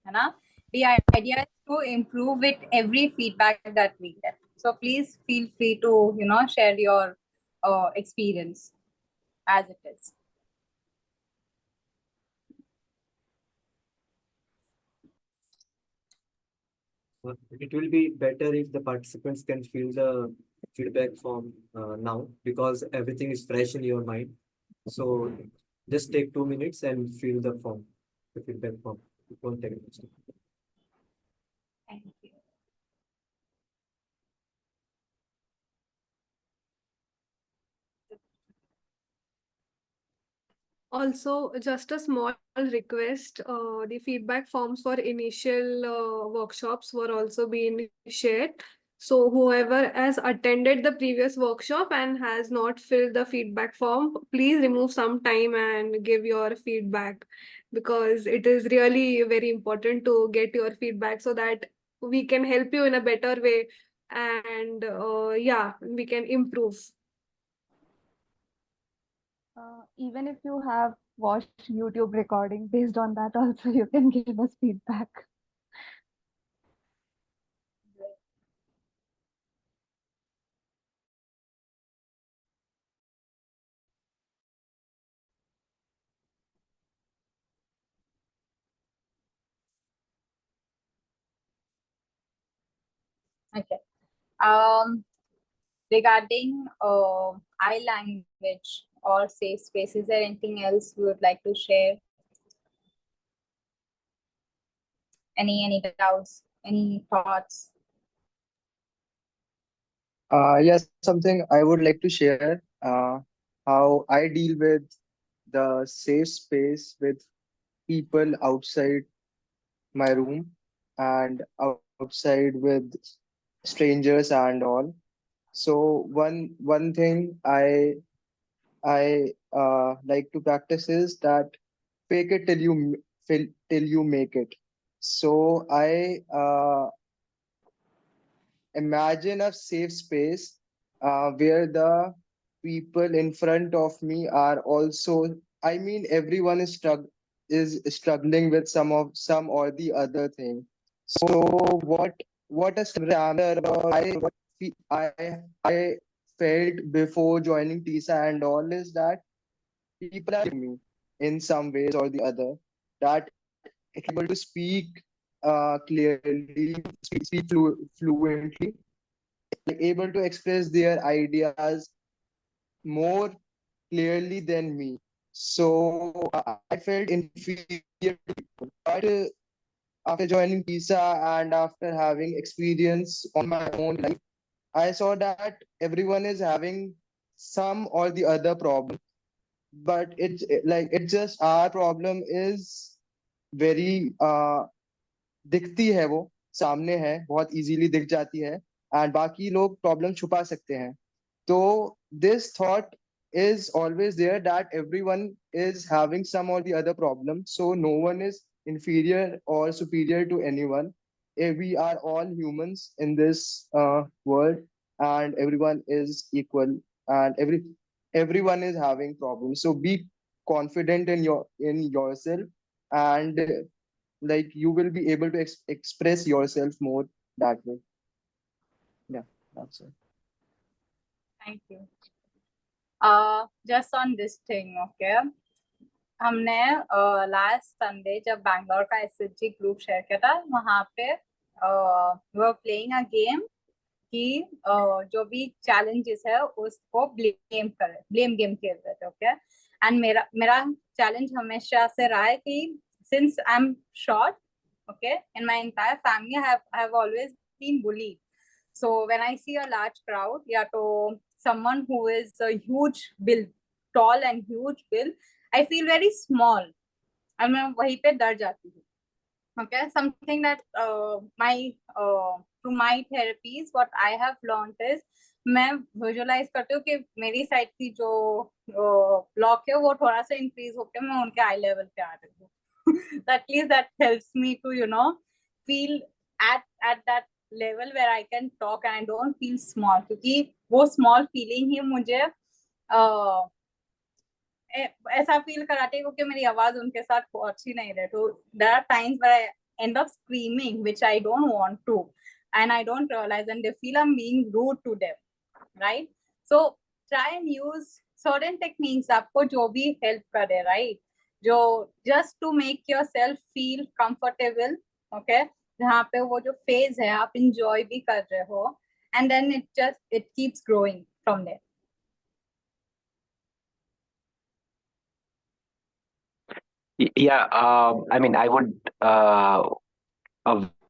है ना. The idea is to improve with every feedback that we get. So please feel free to share your experience as it is. It will be better if the participants can fill the feedback form now, because everything is fresh in your mind. So just take 2 minutes and fill the form, the feedback form. It won't take much time. Thank you. Also, just a small request, the feedback forms for initial workshops were also being shared. So whoever has attended the previous workshop and has not filled the feedback form, please remove some time and give your feedback, because it is really very important to get your feedback so that we can help you in a better way, and yeah, we can improve. Even if you have watched YouTube recording, based on that also you can give us feedback. Okay. Regarding I language or safe space, is there anything else you would like to share? Any doubts? Any thoughts? Yes, something I would like to share. How I deal with the safe space with people outside my room and outside with strangers and all. So one thing I like to practice is that fake it till you make it. So I imagine a safe space where the people in front of me are also, I mean, everyone is struggling with some or the other thing. So what a standard or I felt before joining TISA and all is that people are me in some ways or the other, that able to speak clearly, speak fluently, able to express their ideas more clearly than me. So I felt inferior to people. But after joining TISA and after having experience on my own life, I saw that everyone is having some or the other problem. But it's just our problem is very दिखती है, वो सामने है, बहुत easily दिख जाती है, and बाकी लोग प्रॉब्लम छुपा सकते हैं. तो this thought is always there that everyone is having some or the other problem, so no one is inferior or superior to anyone. We are all humans in this world, and everyone is equal, and everyone is having problems. So be confident in yourself, and like you will be able to express yourself more that way. Yeah, that's it. Thank you. Just on this thing, okay. हमने last Sunday जब बैंगलोर का SHG group share किया था, वहां पे वो playing a game कि जो भी चैलेंजेस है उसको ब्लेम गेम खेल रहे थे, ओके. एंड मेरा चैलेंज हमेशा से रहा है कि since I am short, okay, in my entire family I have always been bullied. So when I see a large crowd, yeah, to someone who is a huge build, tall and huge build, I feel very small and मैं वहीं पे डर जाती हूँ. Okay, something that through my therapies what I have learned is मैं visualise करती हूँ कि मेरी साइड की जो ब्लॉक है वो थोड़ा सा इंक्रीज होकर मैं उनके आई लेवल पे आ रही हूँ. At least that helps me to feel at that level where I can talk and I don't feel small, क्योंकि वो small feeling ही मुझे ऐसा फील कराते हैं कि मेरी आवाज उनके साथ पहुंच ही नहीं रहे. तो there are times where I end up screaming which I don't want to, and I don't realize, and they feel I'm being rude to them, right? So try and use certain techniques आपको जो भी help करे, right? जो just to make yourself feel comfortable, okay, जहाँ पे वो जो phase है आप इंजॉय भी कर रहे हो, and then it keeps growing from there. Yeah, I mean, I would a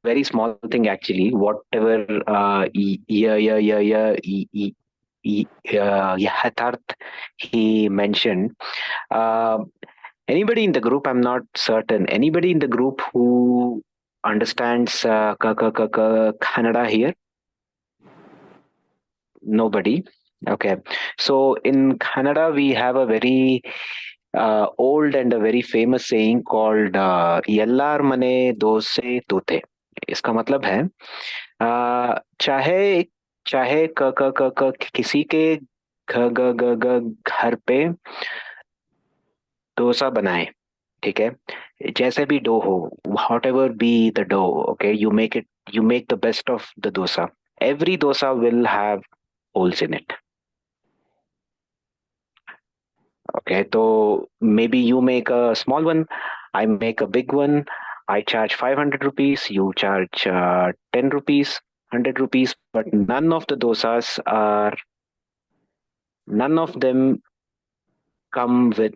very small thing actually. Whatever Yatharth he mentioned. Anybody in the group? I'm not certain. Anybody in the group who understands Kannada here? Nobody. Okay. So in Kannada, we have a very old and a very famous saying called "Yellar mane dose tote." इसका मतलब है चाहे चाहे क किसी के घर पे डोसा बनाए, ठीक है, जैसे भी डो हो, whatever be the dough, okay, you make the best of the dosa. Every dosa will have holes in it. Okay, so maybe you make a small one, I make a big one. I charge 500 rupees, you charge 10 rupees, 100 rupees, but none of them come with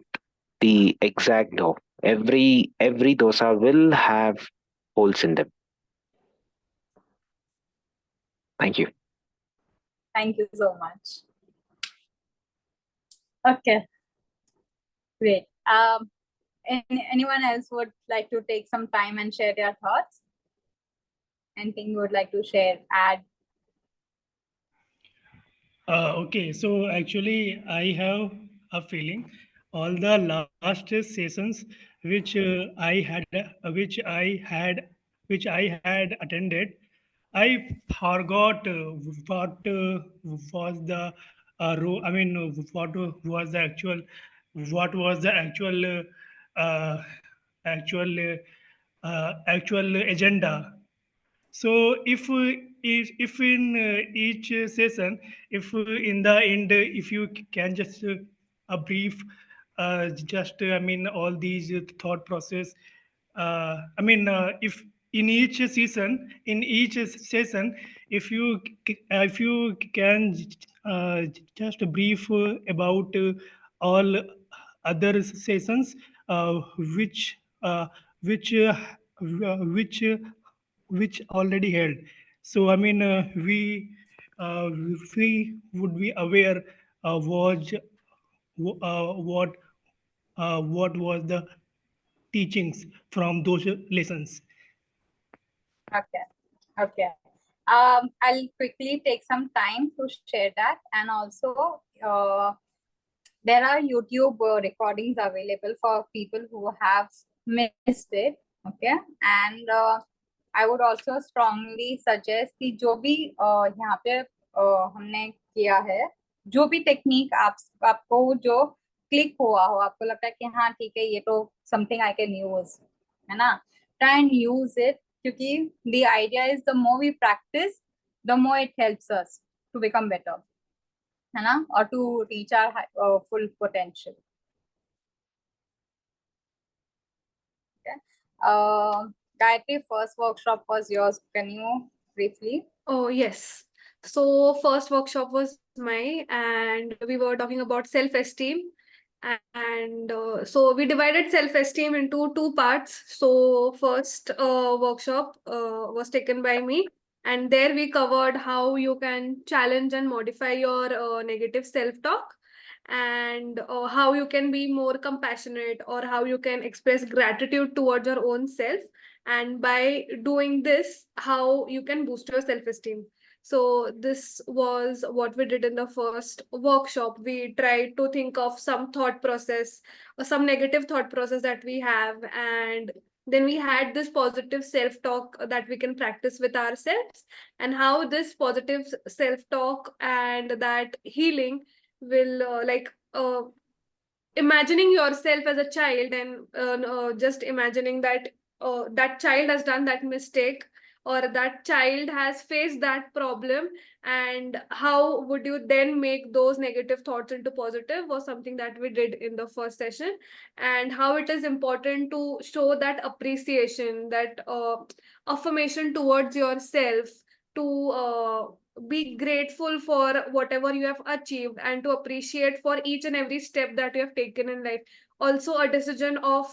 the exact dough. Every dosa will have holes in them. Thank you. Thank you so much. Okay, great. Anyone else would like to take some time and share their thoughts? Anything you would like to share, add? Okay, so actually, I have a feeling all the last sessions which which I had attended, I forgot what was the I mean, what was the actual agenda. So if in each session, if in the end, if you can just a brief, just I mean all these thought process. If in each session, if you can just brief about all other sessions which which which already held. So I mean, uh, we would be aware what what was the teachings from those lessons. Okay, okay. I'll quickly take some time to share that, and also there are YouTube recordings available for people who have missed it. Okay, and I would also strongly suggest कि जो भी यहाँ पे हमने किया है, जो भी टेक्निक आपको जो क्लिक हुआ हो, आपको लगता है कि हाँ ठीक है ये तो समथिंग आई कैन यूज, है ना, ट्राई एंड यूज इट, क्योंकि the idea is the more we practice the more it helps us to become better, है ना, और to reach our full potential. Gayatri, first workshop was yours. Can you briefly? Oh, yes. So first workshop was mine, and we were talking about self-esteem. And so we divided self-esteem into two parts. So first workshop was taken by me, and there we covered how you can challenge and modify your negative self-talk, and how you can be more compassionate, or how you can express gratitude towards your own self, and by doing this how you can boost your self-esteem. So this was what we did in the first workshop. We tried to think of some thought process or some negative thought process that we have, and then we had this positive self-talk that we can practice with ourselves, and how this positive self-talk and that healing will imagining yourself as a child, and just imagining that that child has done that mistake, or that child has faced that problem, and how would you then make those negative thoughts into positive, was something that we did in the first session. And how it is important to show that appreciation, that affirmation towards yourself, to be grateful for whatever you have achieved, and to appreciate for each and every step that you have taken in life. Also, a decision of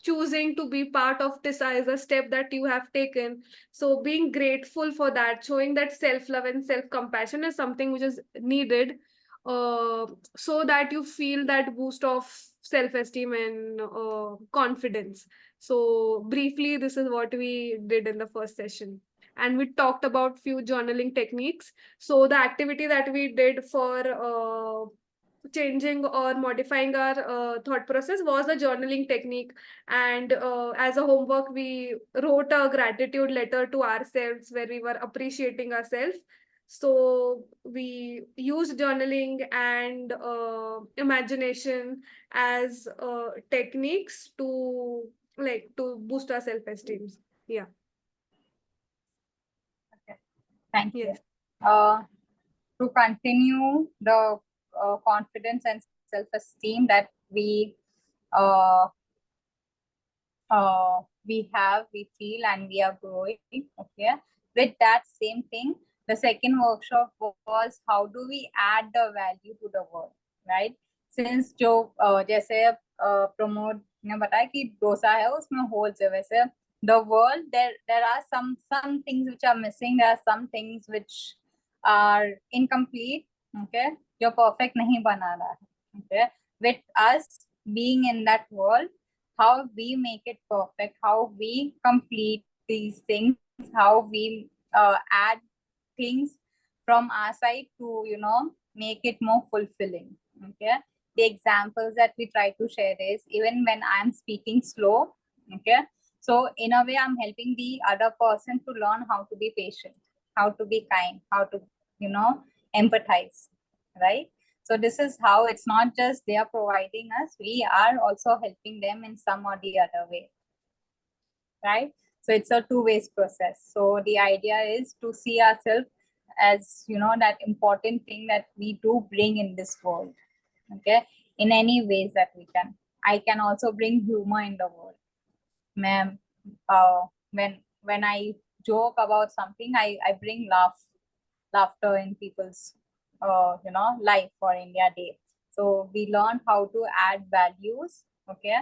choosing to be part of this is a step that you have taken. So being grateful for that, showing that self-love and self-compassion is something which is needed, so that you feel that boost of self-esteem and confidence. So briefly, this is what we did in the first session. And we talked about few journaling techniques. So the activity that we did for changing or modifying our thought process was a journaling technique. And as a homework, we wrote a gratitude letter to ourselves where we were appreciating ourselves. So we used journaling and imagination as techniques to boost our self-esteem. Yeah. Thank you. Yes. To continue the confidence and self-esteem that we feel, and we are growing. Okay. With that same thing, the second workshop was how do we add the value to the world, right? Since जो जैसे प्रमोद ने बताया कि डोसा है उसमें holes है, वैसे the world there are some things which are missing, there are some things which are incomplete. Okay, जो perfect नहीं बना रहा है. Okay, with us being in that world, how we make it perfect, how we complete these things, how we add things from our side to make it more fulfilling. Okay, the examples that we try to share is, even when I'm speaking slow, okay, so in a way I'm helping the other person to learn how to be patient, how to be kind, how to empathize, right? So this is how it's not just they are providing us, we are also helping them in some or the other way, right? So it's a two-way process. So the idea is to see ourselves as that important thing that we do bring in this world, okay, in any ways that we can. I can also bring humor in the world. Ma'am, when I joke about something, I bring laughter in people's life for India Day. So we learn how to add values, okay,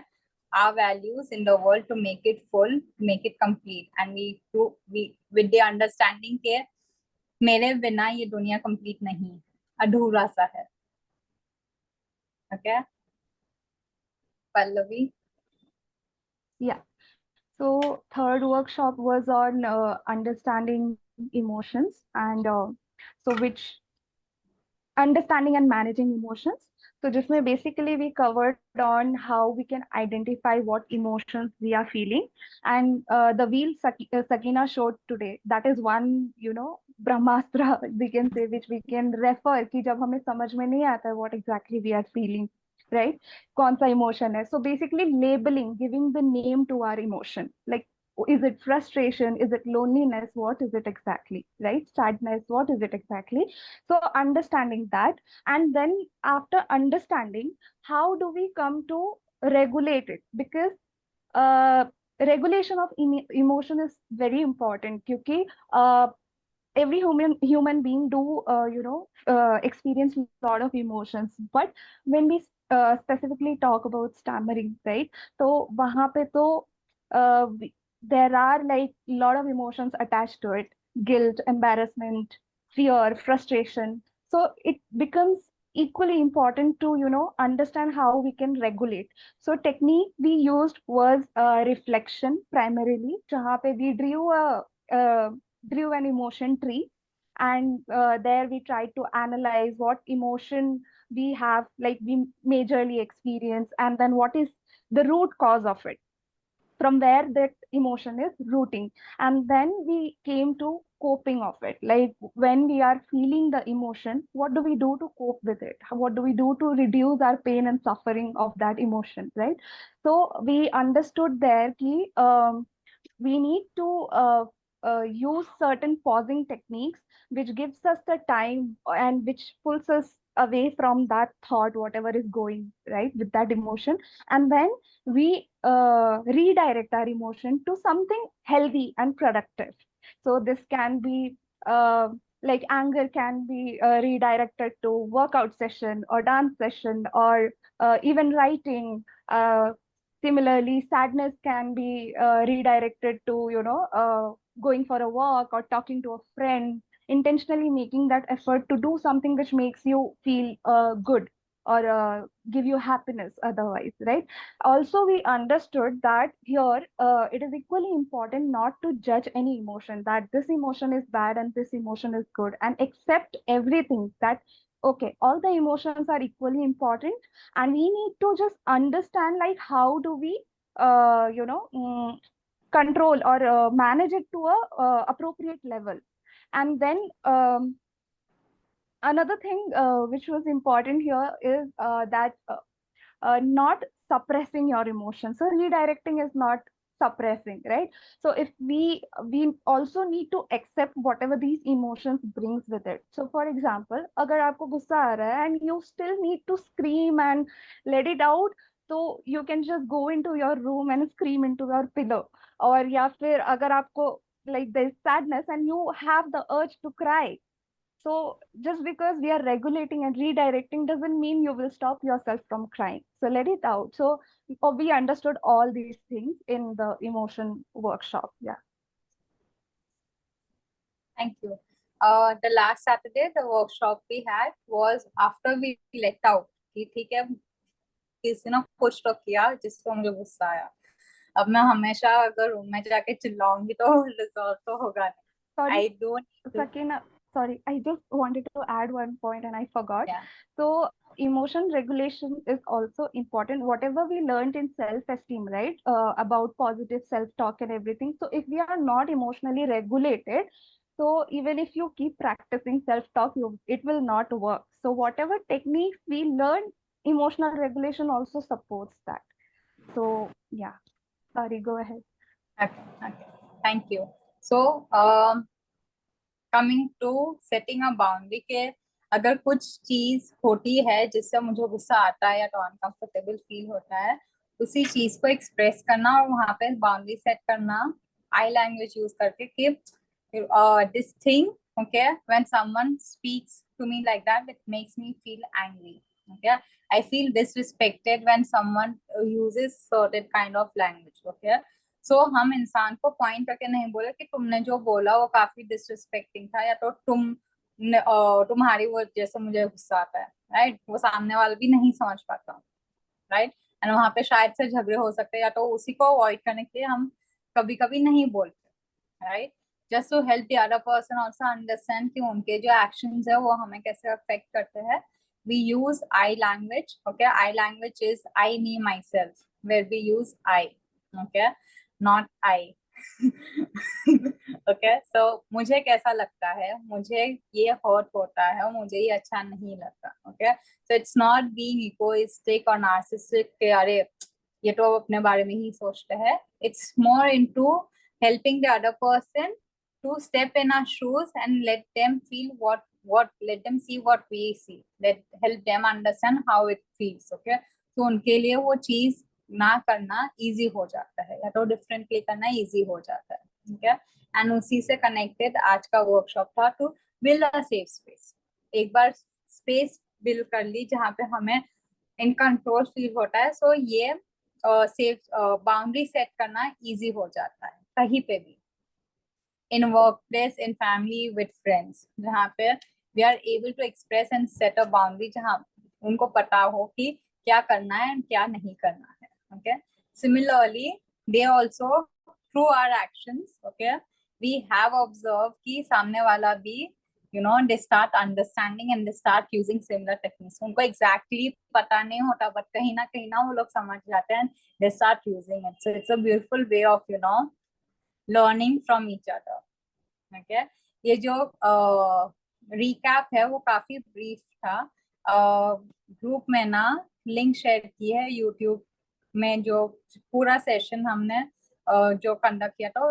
our values in the world to make it full, to make it complete, and we with the understanding के मेरे बिना ये दुनिया complete नहीं, अधूरा सा है. Okay, Pallavi. Yeah. So third workshop was on understanding emotions, and understanding and managing emotions. So जिसमें basically we covered on how we can identify what emotions we are feeling, and the wheel Sakina showed today, that is one brahmastra we can say, which we can refer कि जब हमें समझ में नहीं आता है what exactly we are feeling, right? कौन सा emotion है. So basically labeling, giving the name to our emotion, like is it frustration, is it loneliness, what is it exactly, right? Sadness, what is it exactly? So understanding that, and then after understanding, how do we come to regulate it? Because regulation of emotion is very important, क्योंकि every human being do experience a lot of emotions, but when we specifically talk about stammering, right, so वहाँ पे तो there are like a lot of emotions attached to it: guilt, embarrassment, fear, frustration. So it becomes equally important to understand how we can regulate. So technique we used was reflection primarily, जहाँ पे we drew an emotion tree, and there we tried to analyze what emotion we have, like we majorly experience, and then what is the root cause of it, from where that emotion is rooting. And then we came to coping of it, like when we are feeling the emotion, what do we do to cope with it, what do we do to reduce our pain and suffering of that emotion, right? So we understood there that we need to use certain pausing techniques which gives us the time and which pulls us away from that thought, whatever is going right with that emotion, and then we redirect our emotion to something healthy and productive. So this can be like anger can be redirected to workout session or dance session or even writing. Similarly, sadness can be redirected to, going for a walk or talking to a friend, intentionally making that effort to do something which makes you feel good or give you happiness otherwise, right? Also, we understood that here it is equally important not to judge any emotion, that this emotion is bad and this emotion is good, and accept everything, that okay, all the emotions are equally important, and we need to just understand like how do we control or manage it to a appropriate level. And then another thing which was important here is that not suppressing your emotions. So redirecting is not suppressing, right? So if we also need to accept whatever these emotions brings with it. So for example, अगर आपको गुस्सा आ रहा है and you still need to scream and let it out, so you can just go into your room and scream into your pillow. और या फिर अगर आपको like there's sadness and you have the urge to cry, so just because we are regulating and redirecting doesn't mean you will stop yourself from crying. So let it out. So we understood all these things in the emotion workshop. Yeah. Thank you. The last Saturday, the workshop we had was after we let out कि ठीक है किसी ने कुछ तो किया जिसको मुझे गुस्सा आया. अब मैं हमेशा अगर रूम में जाके चिल्लाऊंगी तो रिजॉल्व तो होगा नहीं. Sorry, I don't. Sakina, sorry, I just wanted to add one point and I forgot. Yeah. So emotion regulation is also important. Whatever we learned in self-esteem, right, about positive self-talk and everything. So if we are not emotionally regulated, so even if you keep practicing self-talk, it will not work. So whatever techniques we learn, emotional regulation also supports that. So yeah, sorry, go ahead. Okay. Thank you. So coming to setting a boundary के अगर कुछ चीज होती है जिससे मुझे गुस्सा आता है या तो अनकंफर्टेबल फील होता है, उसी चीज को एक्सप्रेस करना और वहां पे बाउंड्री सेट करना आई लैंग्वेज यूज करके कि this thing okay when someone speaks to me like that it makes me feel angry. Okay, I feel disrespected when someone uses certain kind of language. Okay, सो हम इंसान को point करके नहीं बोले कि तुमने जो बोला वो काफी डिसरिस्पेक्टिंग था या तो तुम्हारी वजह से मुझे गुस्सा आता है, राइट? वो सामने वाला भी नहीं समझ पाता, राइट? एंड वहां पे शायद से झगड़े हो सकते हैं या तो उसी को अवॉइड करने के लिए हम कभी कभी नहीं बोलते, right? Just to help the other person also understand कि उनके जो एक्शंस है वो हमें कैसे अफेक्ट करते हैं. We use I language. Okay, I language is I, me, myself, where we use I. Okay, not I. Okay, so मुझे कैसा लगता है, मुझे ये हर्ट होता है, मुझे ये अच्छा नहीं लगता. Okay, so it's not being egoistic or narcissistic कि अरे ये तो अपने बारे में ही सोचते हैं. It's more into helping the other person to step in our shoes and let them feel let them see what we see, help them understand how it feels. Okay, तो उनके लिए वो चीज ना करना इजी हो जाता है या तो डिफरेंटली करना इजी हो जाता है. ठीक है, एंड उसी से कनेक्टेड आज का वर्कशॉप था to build a safe space. एक बार स्पेस बिल्ड कर ली जहाँ पे हमें इन कंट्रोल फील होता है, सो ये सेफ बाउंड्री सेट करना इजी हो जाता है कहीं पे भी, in workplace, in family, with friends, जहाँ पे we are able to express and set a boundary जहाँ उनको पता हो कि क्या करना है and क्या नहीं करना है. Okay, similarly they also through our actions, okay, we have observed कि सामने वाला भी they start understanding and they start using similar techniques. उनको exactly पता नहीं होता but कहीं ना वो लोग समझ जाते हैं, they start using it. So it's a beautiful way of learning from each other. Okay, ये जो recap है वो काफी brief था. ग्रुप में ना लिंक शेयर की है YouTube में, जो पूरा सेशन हमने जो कंडक्ट किया था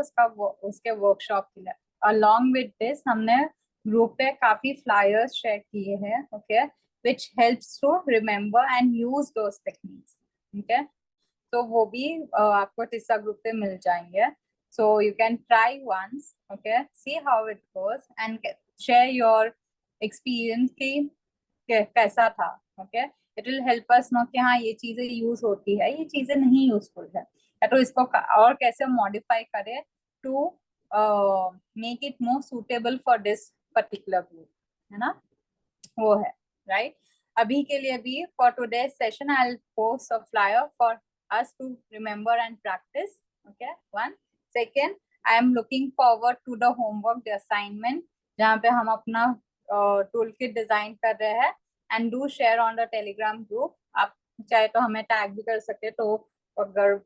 उसके वर्कशॉप के लिए। अलॉन्ग विद दिस हमने ग्रुप पे काफी फ्लायर्स शेयर किए हैं, okay, which helps to remember and use those techniques, okay. तो वो भी आपको टिस्सा ग्रुप पे मिल जाएंगे। So you can try once, okay, see how it goes and share your experience कि कैसा था, okay. It will help us know कि हाँ ये चीजें यूज होती है, ये चीजें नहीं यूजफुल है, या तो इसको और कैसे मॉडिफाई करें to make it more suitable for this particular group, है ना, वो है, राइट। अभी के लिए भी for today session I will post a flyer for us to remember and practice, okay, one. Second, I am looking forward to the homework, the assignment, जहाँ पे हम अपना toolkit डिजाइन कर रहे हैं, and do share on the Telegram group. आप चाहे तो हमें टैग भी कर सकते, तो अगर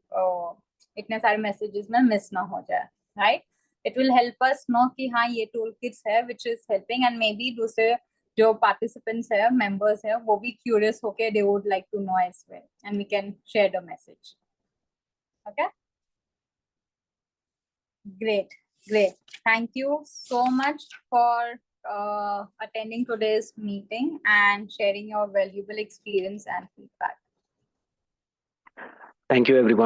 इतने सारे मैसेजेस में मिस ना हो जाए, right? It will help us know कि हाँ ये toolkits है which is helping, and maybe दूसरे जो participants है, members है, वो भी curious होके they would like to know as well, and we can share the message. Okay? Great. Thank you so much for attending today's meeting and sharing your valuable experience and feedback. Thank you, everyone.